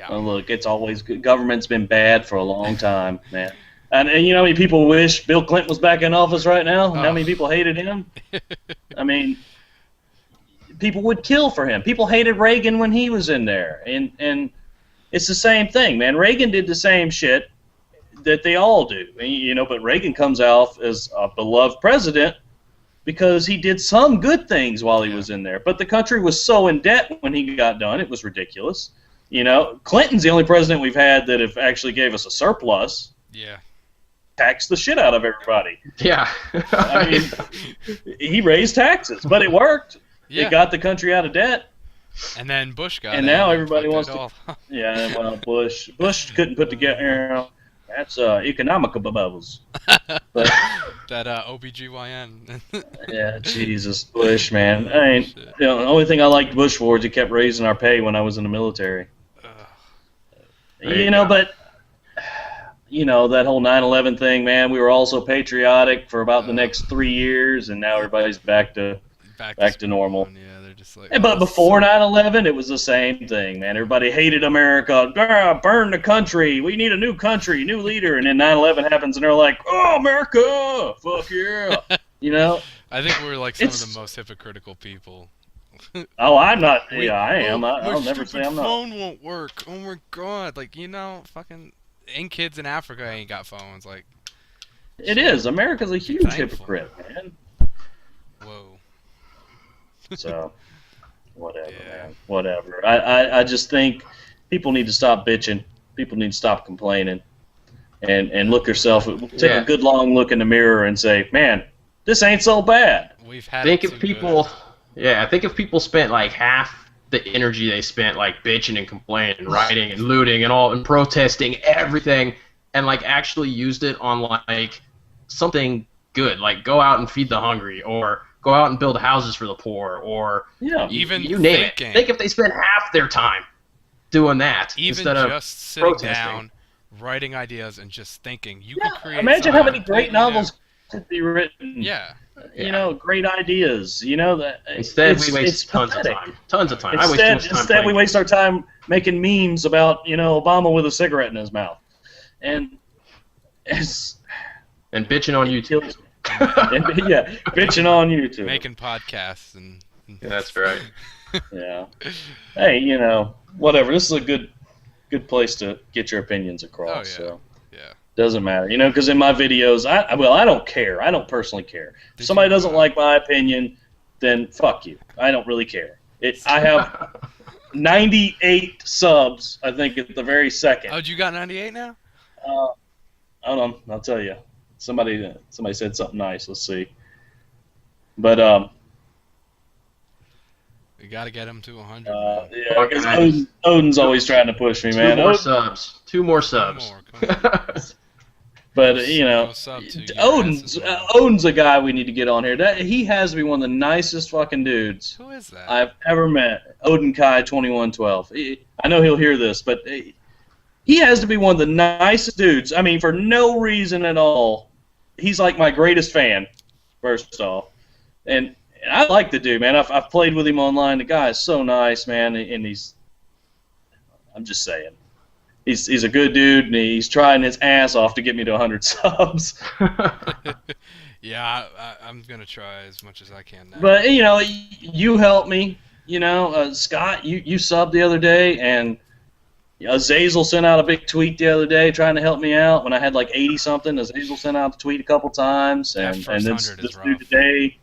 well, look, it's always good. Government's been bad for a long time, man. And how many people wish Bill Clinton was back in office right now? How many people hated him? I mean, people would kill for him. People hated Reagan when he was in there. And it's the same thing, man. Reagan did the same shit that they all do. But Reagan comes out as a beloved president because he did some good things while he was in there. But the country was so in debt when he got done, it was ridiculous. Clinton's the only president we've had that have actually gave us a surplus. Yeah. Taxed the shit out of everybody. Yeah. I mean, he raised taxes, but it worked. Yeah. It got the country out of debt. And then Bush got and in now and everybody wants fucked it to. all. Yeah, well, Bush couldn't put together. That's economical bubbles. But That OBGYN. yeah, Jesus, Bush, man. I ain't. Shit. You know, the only thing I liked Bush for is he kept raising our pay when I was in the military. There you go. But that whole 9/11 thing, man. We were all so patriotic for about the next 3 years, and now everybody's back to normal. Yeah, they're just like. But before 9/11, it was the same thing, man. Everybody hated America. Burn the country. We need a new country, new leader. And then 9/11 happens, and they're like, "Oh, America, fuck yeah!" I think we're like some of the most hypocritical people. Oh, I'm not. Yeah, I am. I'll never say I'm My not. phone won't work. Oh my god! Like fucking, and kids in Africa ain't got phones. Like, It is. America's a huge Thankful. hypocrite, man. whoa. So, whatever, Yeah. man. Whatever. I just think people need to stop bitching. People need to stop complaining, and look yourself. Take a good long look in the mirror and say, "Man, this ain't so bad." We've had. Think it if too people, good. I think if people spent like half the energy they spent like bitching and complaining and rioting and looting and protesting everything, and like actually used it on like something good, like go out and feed the hungry, or go out and build houses for the poor, or Even you name thinking. it. Think if they spent half their time doing that Even instead of just sitting protesting. down, writing ideas, and just thinking, you could create. Imagine how something many great completely new. novels could be written. Yeah. Great ideas. That Instead, it's we waste tons pathetic. of time. Tons of time. I waste too much time. Instead, we playing waste our time making memes about Obama with a cigarette in his mouth, and it's and bitching on YouTube. kills me. And, bitching on YouTube. Making podcasts and. Yeah, that's right. Yeah. Hey, whatever. This is a good place to get your opinions across. Oh, yeah. So Yeah. doesn't matter, because in my videos, I don't care. I don't personally care. If somebody doesn't like my opinion, then fuck you. I don't really care. I have 98 subs, I think, at the very second. Oh, you got 98 now? Hold on, I'll tell you. Somebody said something nice. Let's see. But We got to get him to 100. yeah, 'cause Odin's always trying to push me, man. Two more subs. Two more subs. Come on. But Go sub to Odin's YourAssIsMine. Odin's a guy we need to get on here. He has to be one of the nicest fucking dudes Who is that? I've ever met. Odin Kai 2112. I know he'll hear this, but he has to be one of the nicest dudes. I mean, for no reason at all. He's like my greatest fan, first off, and I like the dude, man. I've played with him online. The guy is so nice, man, and I'm just saying. He's a good dude, and he's trying his ass off to get me to 100 subs. Yeah, I'm going to try as much as I can now. But, you helped me. Scott, you subbed the other day, and Azazel sent out a big tweet the other day trying to help me out when I had like 80-something. Azazel sent out the tweet a couple times. That And first this 100 is dude rough. today,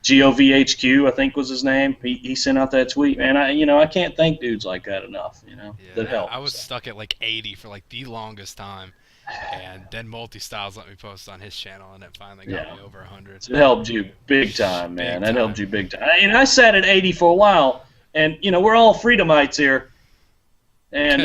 GOVHQ, I think was his name, he sent out that tweet. Man, I can't thank dudes like that enough, that help. I was stuck at like 80 for like the longest time. And then Multi-Styles let me post on his channel, and it finally got me over 100. It helped you big time, man. Big That helped time. you big time. And I sat at 80 for a while, and we're all Freedomites here, and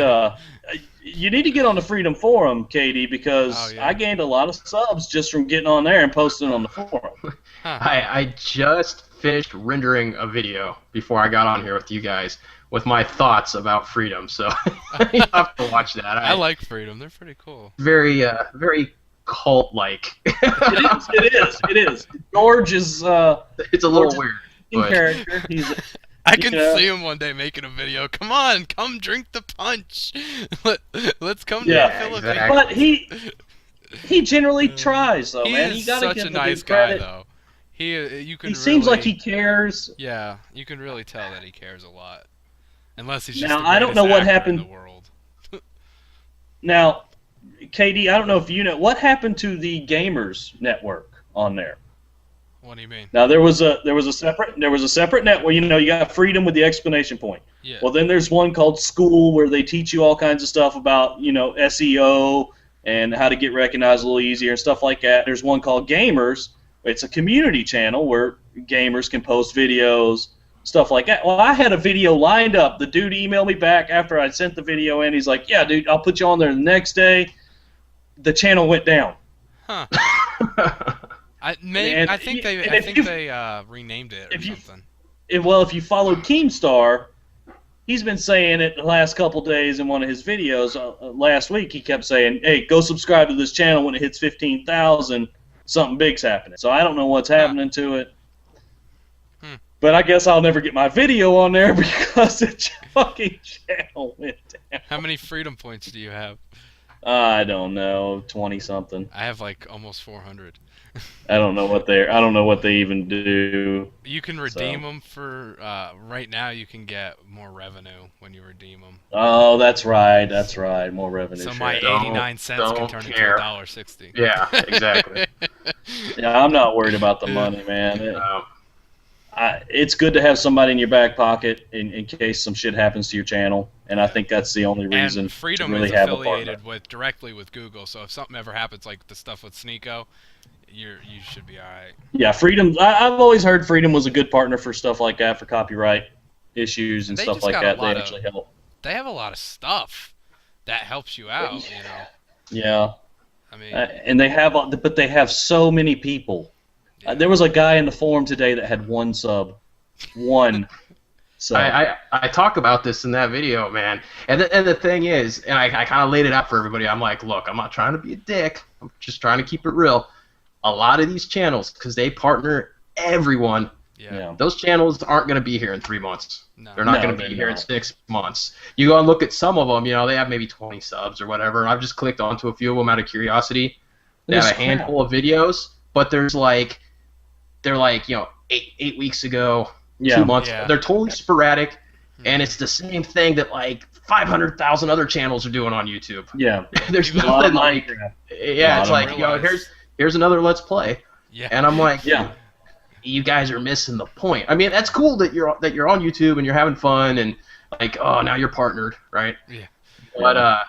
you need to get on the Freedom Forum, KD, because I gained a lot of subs just from getting on there and posting on the forum. I just finished rendering a video before I got on here with you guys with my thoughts about freedom, so you have to watch that. I like Freedom. They're pretty cool. Very cult-like. It is. George is It's a little weird. in But character. He's I can see him one day making a video. Come on, come drink the punch. Let's come to the Philippines. exactly. but he generally tries, though, He man. is You gotta such give a him nice the guy, credit. though. You can. He seems like really- he cares. Yeah, you can really tell that he cares a lot. Unless he's just Now, the I don't know what greatest actor in happened- the world. Now, KD, I don't know if you know what happened to the Gamers Network on there. What do you mean? Now there was a separate network. You got Freedom with the exclamation point. Yeah. Well, then there's one called School where they teach you all kinds of stuff about SEO and how to get recognized a little easier and stuff like that. There's one called Gamers. It's a community channel where gamers can post videos, stuff like that. Well, I had a video lined up. The dude emailed me back after I sent the video in. He's like, "Yeah, dude, I'll put you on there the next day." the channel went down. Huh. I think they renamed it or something. If you followed Keemstar, he's been saying it the last couple days in one of his videos. Last week, he kept saying, "Hey, go subscribe to this channel when it hits 15,000. Something big's happening." So I don't know what's happening to it. But I guess I'll never get my video on there because the fucking channel went down. How many freedom points do you have? I don't know, 20 something. I have like almost 400. I don't know what they even do. You can redeem them for right now. You can get more revenue when you redeem them. Oh, that's right, more revenue. So share. my 89 cents can turn into $1.60. Yeah, exactly. Yeah, I'm not worried about the money, man. It's good to have somebody in your back pocket in case some shit happens to your channel, and I think that's the only reason and Freedom to really is have affiliated a directly with Google, so if something ever happens, like the stuff with Sneeko, you should be all right. Yeah, Freedom. I've always heard Freedom was a good partner for stuff like that, for copyright issues and stuff like that. They actually help. They have a lot of stuff that helps you out, you know. Yeah. I mean, and they have so many people. Yeah. There was a guy in the forum today that had one sub. One sub. I talk about this in that video, man. And the thing is, and I kind of laid it out for everybody. I'm like, look, I'm not trying to be a dick. I'm just trying to keep it real. A lot of these channels, because they partner everyone, those channels aren't going to be here in 3 months. No. They're not going to be here in 6 months. You go and look at some of them, you know, they have maybe 20 subs or whatever. And I've just clicked onto a few of them out of curiosity. They have a handful of videos, but they're like, you know, eight weeks ago, 2 months. Yeah. They're totally sporadic, and it's the same thing that like 500,000 other channels are doing on YouTube. Yeah. There's nothing like, it's like, you know, here's another Let's Play, and I'm like, you guys are missing the point. I mean, that's cool that you're on YouTube and you're having fun and like, oh, now you're partnered, right? Yeah. But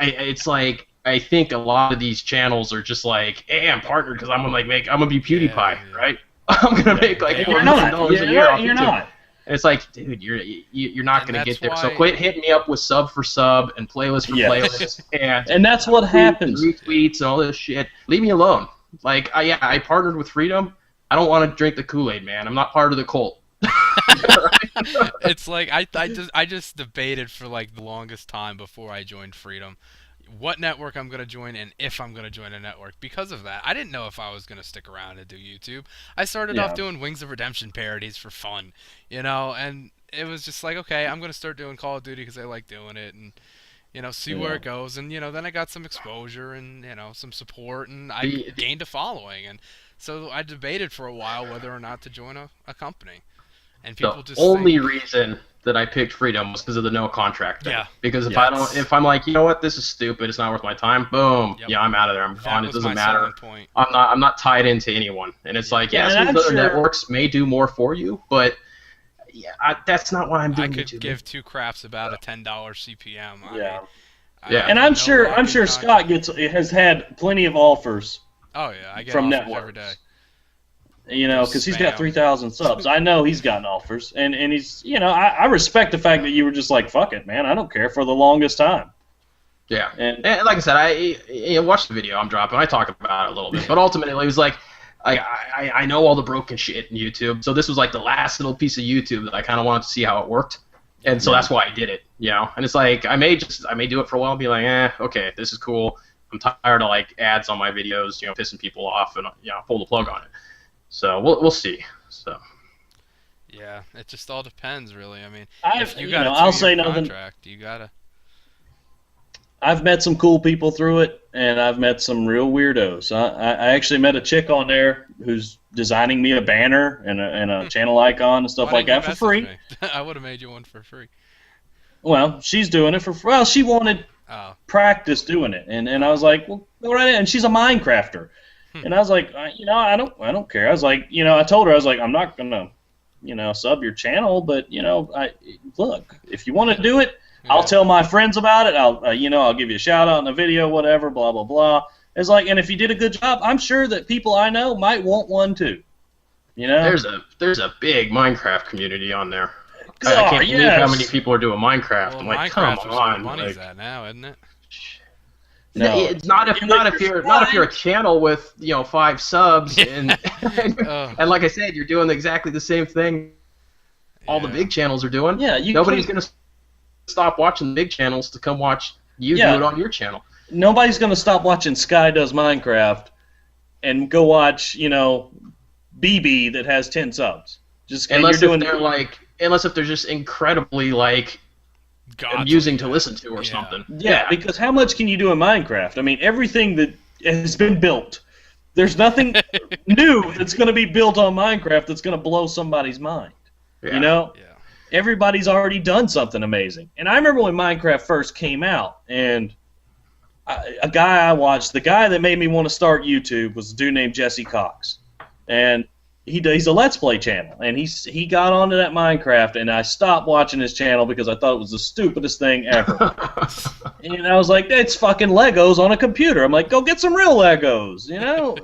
it's like, I think a lot of these channels are just like, hey, I'm partnered because I'm gonna be PewDiePie, right? I'm gonna make like $400 a year off YouTube. You're not. And it's like, dude, you're not gonna get there. So quit hitting me up with sub for sub and playlist for playlist, and that's what happens. Retweets and all this shit. Leave me alone. Like, I partnered with Freedom. I don't want to drink the Kool-Aid, man. I'm not part of the cult. It's like I just debated for like the longest time before I joined Freedom what network I'm going to join and if I'm going to join a network. Because of that, I didn't know if I was going to stick around and do YouTube. I started off doing Wings of Redemption parodies for fun, you know, and it was just like, okay, I'm going to start doing Call of Duty because I like doing it and, you know, see where it goes. And, you know, then I got some exposure and, you know, some support, and I gained a following. And so I debated for a while whether or not to join a company. And people the only reason that I picked Freedom was because of the no contract thing. Yeah. Because if I'm like, you know what, this is stupid, it's not worth my time, boom, I'm out of there, I'm gone. It doesn't matter. I'm not tied into anyone. And it's like, some other networks may do more for you, but that's not why I'm doing YouTube. I could give two craps about a $10 CPM. And I'm sure Scott has had plenty of offers. Oh yeah, I get from offers networks every day. You know, because he's got 3,000 subs. I know he's gotten offers, and he's, you know, I respect the fact that you were just like, fuck it, man, I don't care, for the longest time. Yeah, and like I said, I watched the video I'm dropping. I talk about it a little bit, but ultimately it was like, I know all the broken shit in YouTube, so this was like the last little piece of YouTube that I kind of wanted to see how it worked, and so that's why I did it, you know. And it's like I may do it for a while and be like, okay, this is cool. I'm tired of like ads on my videos, you know, pissing people off, and pull the plug on it. So we'll see. So yeah, it just all depends, really. I mean, if you got a 2-year contract, you gotta. I've met some cool people through it, and I've met some real weirdos. I actually met a chick on there who's designing me a banner and a channel icon and stuff like that for free. I would have made you one for free. Well, she's doing it for free. Well, she wanted practice doing it, and I was like, well, go right in. And she's a Minecrafter. And I was like, I don't care. I was like, I told her, I was like, I'm not gonna, sub your channel, but look, if you want to do it, I'll tell my friends about it. I'll give you a shout out in the video, whatever, blah blah blah. It's like, and if you did a good job, I'm sure that people I know might want one too. There's a big Minecraft community on there. I can't believe how many people are doing Minecraft. Well, I'm like, Minecraft come on, money's at now, isn't it? No, it's not if you're a channel with 5 subs and and like I said, you're doing exactly the same thing all the big channels are doing. Yeah, nobody's gonna stop watching the big channels to come watch you do it on your channel. Nobody's gonna stop watching Sky Does Minecraft and go watch BB that has 10 subs. Just unless if they're just incredibly amusing to listen to or something. Yeah, because how much can you do in Minecraft? I mean, everything that has been built. There's nothing new that's going to be built on Minecraft that's going to blow somebody's mind. Yeah. Yeah. Everybody's already done something amazing. And I remember when Minecraft first came out, and a guy I watched, the guy that made me want to start YouTube was a dude named Jesse Cox. And he's a Let's Play channel, and he got onto that Minecraft, and I stopped watching his channel because I thought it was the stupidest thing ever. And I was like, it's fucking Legos on a computer. I'm like, go get some real Legos,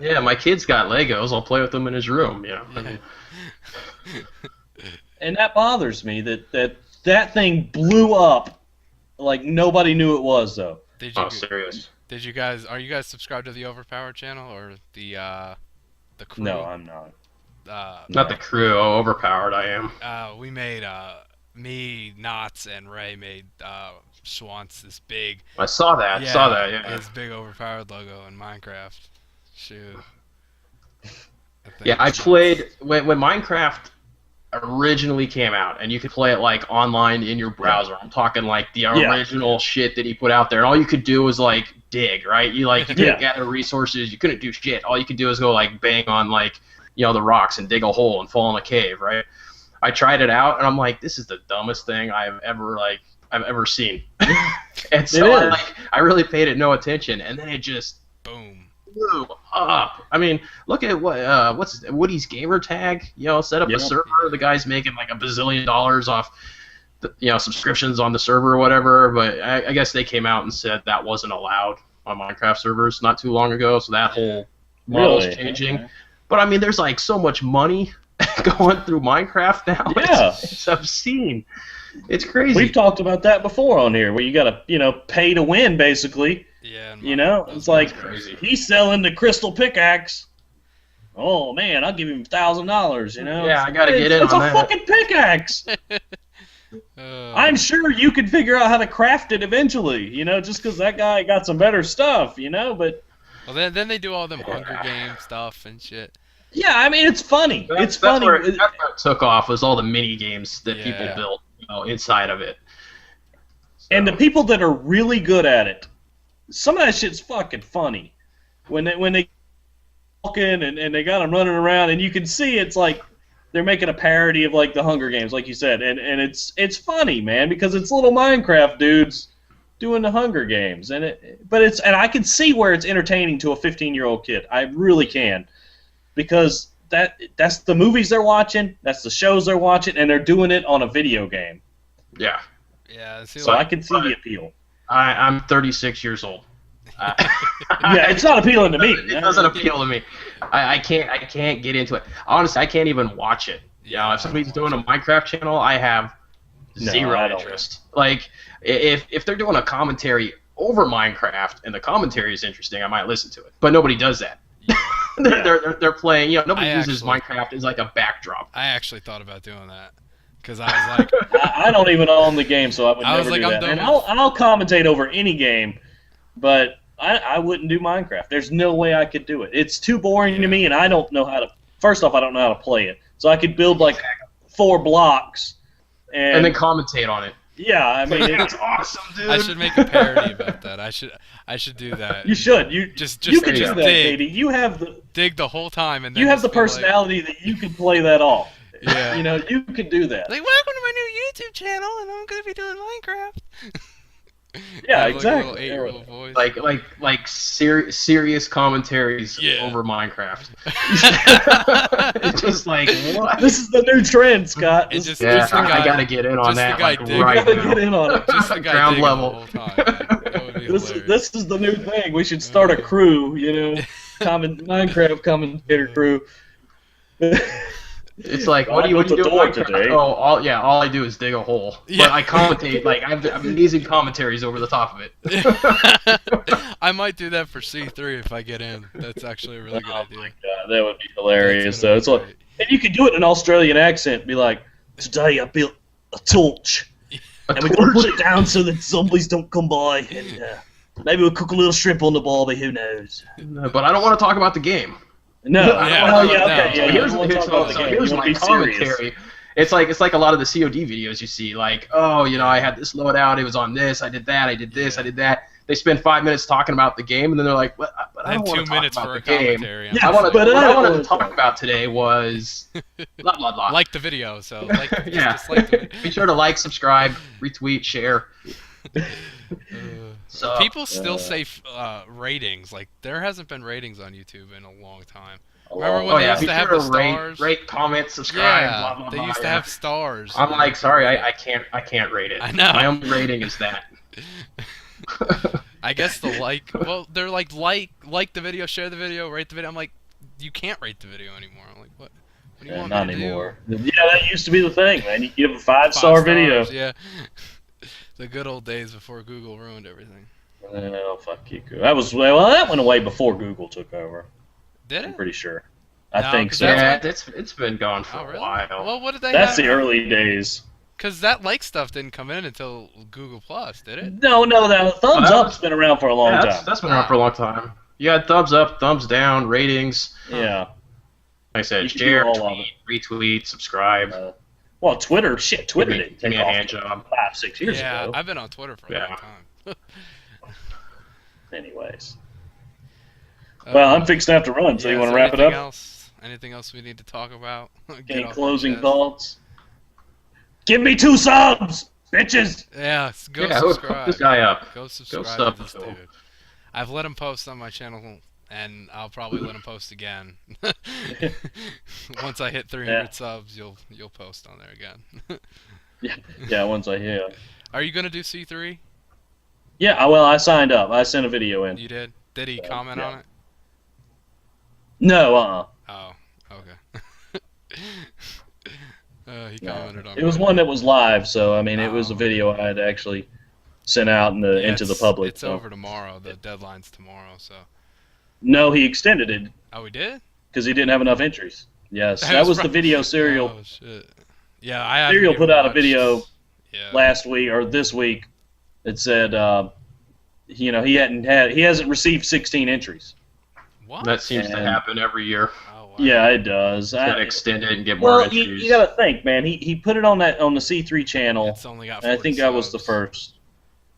Yeah, my kid's got Legos. I'll play with them in his room, And that bothers me that thing blew up like nobody knew it was, though. Serious. Are you guys subscribed to the Overpowered channel or the crew? No, I'm not. Not the crew. Overpowered I am. We made me, Knots, and Ray made Schwantz this big. I saw that. Yeah. His big Overpowered logo in Minecraft. Shoot. I played when Minecraft originally came out, and you could play it online in your browser. I'm talking the original shit that he put out there, and all you could do was dig, right? You couldn't gather resources. You couldn't do shit. All you could do is go bang on the rocks and dig a hole and fall in a cave, right? I tried it out, and I'm like, this is the dumbest thing I've ever seen. And so I really paid it no attention, and then it just boom blew up. I mean, look at what's Woody's gamer tag. Set up a server. The guy's making $1 bazillion off subscriptions on the server or whatever. But I guess they came out and said that wasn't allowed on Minecraft servers not too long ago. So that whole model's changing. Okay. But I mean, there's so much money going through Minecraft now. Yeah, it's obscene. It's crazy. We've talked about that before on here, where you got to pay to win, basically. Yeah. It's crazy. He's selling the crystal pickaxe. Oh man, I'll give him $1,000. Yeah, I gotta get in on that. It's a fucking pickaxe. I'm sure you could figure out how to craft it eventually. Just because that guy got some better stuff. But. Well, then they do all them Hunger Games stuff and shit. Yeah, I mean, it's funny. It's funny. That's where it took off, was all the mini games that people built inside of it. So. And the people that are really good at it, some of that shit's fucking funny. When they walking and they got them running around, and you can see it's they're making a parody of the Hunger Games, like you said, and it's funny, man, because it's little Minecraft dudes doing the Hunger Games, and I can see where it's entertaining to a 15-year-old kid. I really can, because that's the movies they're watching, that's the shows they're watching, and they're doing it on a video game. Yeah. Yeah. So I can see the appeal. I'm 36 years old. Yeah, it's not appealing to me. It doesn't appeal to me. I can't get into it. Honestly, I can't even watch it. If somebody's doing a Minecraft channel, I have zero interest. If they're doing a commentary over Minecraft and the commentary is interesting, I might listen to it. But nobody does that. They're playing. Nobody uses Minecraft as a backdrop. I actually thought about doing that because I was I don't even own the game, so I would never do that. And I'll commentate over any game, but I wouldn't do Minecraft. There's no way I could do it. It's too boring to me, and I don't know how to. First off, I don't know how to play it, so I could build 4 blocks and then commentate on it. Yeah, I mean, it's awesome, dude. I should make a parody about that. I should do that. You should. You can do that, Katie. You have dig the whole time, and then you have the personality that you can play that off. Yeah, you can do that. Welcome to my new YouTube channel, and I'm gonna be doing Minecraft. Yeah, exactly. A little 8-year-old voice. Serious commentaries over Minecraft. It's just what? This is the new trend, Scott. I gotta get in on that. Right now. Get in on it. Just the guy ground level. The whole time. That would be this is the new thing. We should start a crew. Minecraft commentator crew. It's like, Well, what do you I built do a in door Minecraft? today. Oh, all I do is dig a hole. Yeah. But I commentate, like, I have amazing commentaries over the top of it. I might do that for C3 if I get in. That's actually a really good Oh idea. my god, that would be hilarious. That's So gonna it's be like, great. and you could do it in an Australian accent. Be like, today I built a torch, and we're gonna put it down so that zombies don't come by, and maybe we'll cook a little shrimp on the barbie. Who knows? But I don't want to talk about the game. No. Yeah, Oh no, yeah. no. Okay. Yeah. Here's, You want to talk about the game. here's You my want to be serious. commentary. It's like a lot of the COD videos you see, like, oh, you know, I had this loadout, it was on this, I did that, I did this, I did that. They spend 5 minutes talking about the game, and then they're like, but I And don't want 2 to talk minutes about for the a game. commentary. Yeah, What but I wanted to talk about today was blah blah blah. Like the video, so like, Yeah. just like the video. Be sure to like, subscribe, retweet, share. So People still say ratings. Like, there hasn't been ratings on YouTube in a long time. Remember when oh they yeah, used be to have sure the to stars? rate, comment, subscribe, Yeah, blah blah they blah. used to yeah. have stars. I'm like, sorry, I can't rate it. I know. My only rating is that. I guess the well, they're like the video, share the video, rate the video. I'm like, you can't rate the video anymore. I'm like, what? What do you want Not me to anymore. do? Yeah, that used to be the thing, man. You give a 5-star 5 video. stars, yeah. The good old days before Google ruined everything. Oh fuck you, Google. That went away before Google took over. Did I'm it? pretty sure. No, I think 'cause so. that's Yeah, it's been gone for Oh, a really? while. Well, what did they That's have? the early days. Because that like stuff didn't come in until Google Plus, did it? No, that thumbs that up's been around for a long Yeah, time. that's been around for a long time. You had thumbs up, thumbs down, ratings. Yeah. Like I said, You can share, do all of tweet, retweet, subscribe. Well, Twitter Give me didn't a take off hand job. 5-6 years Yeah, ago. I've been on Twitter for a Yeah. long time. Anyways. Well, I'm fixing to have to run, so you want to wrap it up? Anything else we need to talk about? Get Any off our closing chest. thoughts? Give me 2 subs, bitches! Yeah, go Yeah, hook subscribe. this guy up. Go subscribe sub to this to him. dude. I've let him post on my channel, and I'll probably let him post again. Once I hit 300 Yeah. subs, you'll post on there again. Yeah, once I hear. Are you gonna do C3? Yeah, well, I signed up. I sent a video in. You did? Did he comment yeah. on it? No, Oh, okay. He commented on It was one that was live, so I mean, it was a Oh. video I had actually sent out Yeah, into the it's- public. It's so. over tomorrow. The deadline's tomorrow, so. No, he extended it Oh, we did? because he didn't have enough entries. Yes, That that was was the right. video Serial. Oh shit. Yeah, I haven't Serial even put out a watched- video Yeah. last week or this week. It said, he hasn't received 16 entries. What? That seems to And- happen every year. Oh, wow. Yeah, it does. Get extended and get more Well, entries. you got to think, man. He put it on the C3 channel. It's only got And I 40 think I was the subs. first.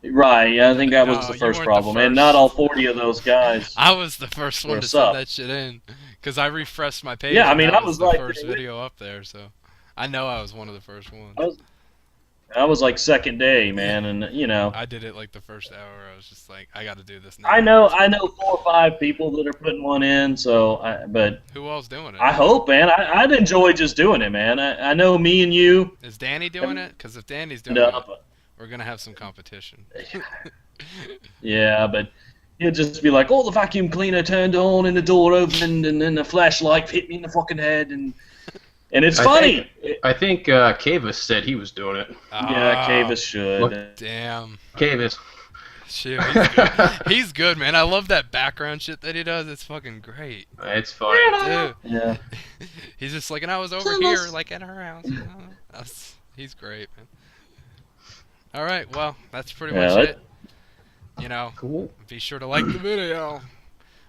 Right, yeah, I think I was No, the you first weren't the problem, and first. not all 40 of those guys. I was the first one to What's send up? that shit in, because I refreshed my page. Yeah, I and mean, that I was the like- first video up there, so I know I was one of the first ones. I was like second day, man, and I did it like the first hour. I was just like, I got to do this now. I know 4 or 5 people that are putting one in. But Who else doing it? I hope, man. I'd enjoy just doing it, man. I know me and you. Is Danny doing it? Because if Danny's doing end it, up- we're gonna have some competition. Yeah, but he'll just be like, "Oh, the vacuum cleaner turned on and the door opened and then the flashlight hit me in the fucking head and it's funny." I think Cavis said he was doing it. Yeah, Cavis should. Look- Damn. Cavis. Shit, he's good. He's good, man. I love that background shit that he does. It's fucking great. It's fine. Dude. Yeah. He's just like, and I was over here, like at her house. He's great, man. All right, well, that's pretty much it. Cool. Be sure to like the video.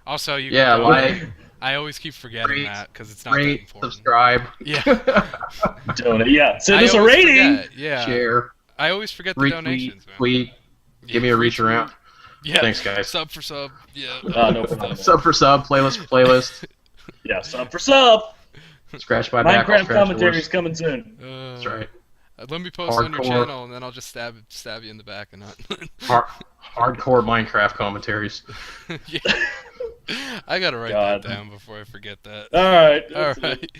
Also, you Yeah, can like, I always keep forgetting rate, that because it's not that rate, important. subscribe, Yeah. Donate. Yeah. Send I us a always rating. forget, Yeah. share, I always forget the retweet, donations, man. tweet. Give me a reach around. Yeah. Thanks, guys. Sub for sub. Yeah. No problem. Sub for sub, playlist for playlist. Yeah. Sub for sub. Scratch my back. I'll Minecraft scratch commentary yours. is coming soon. That's right. Let me post on your Hardcore. channel, and then I'll just stab you in the back and not. Hardcore Minecraft commentaries. Yeah. I gotta write God. that down before I forget that. All right. All right.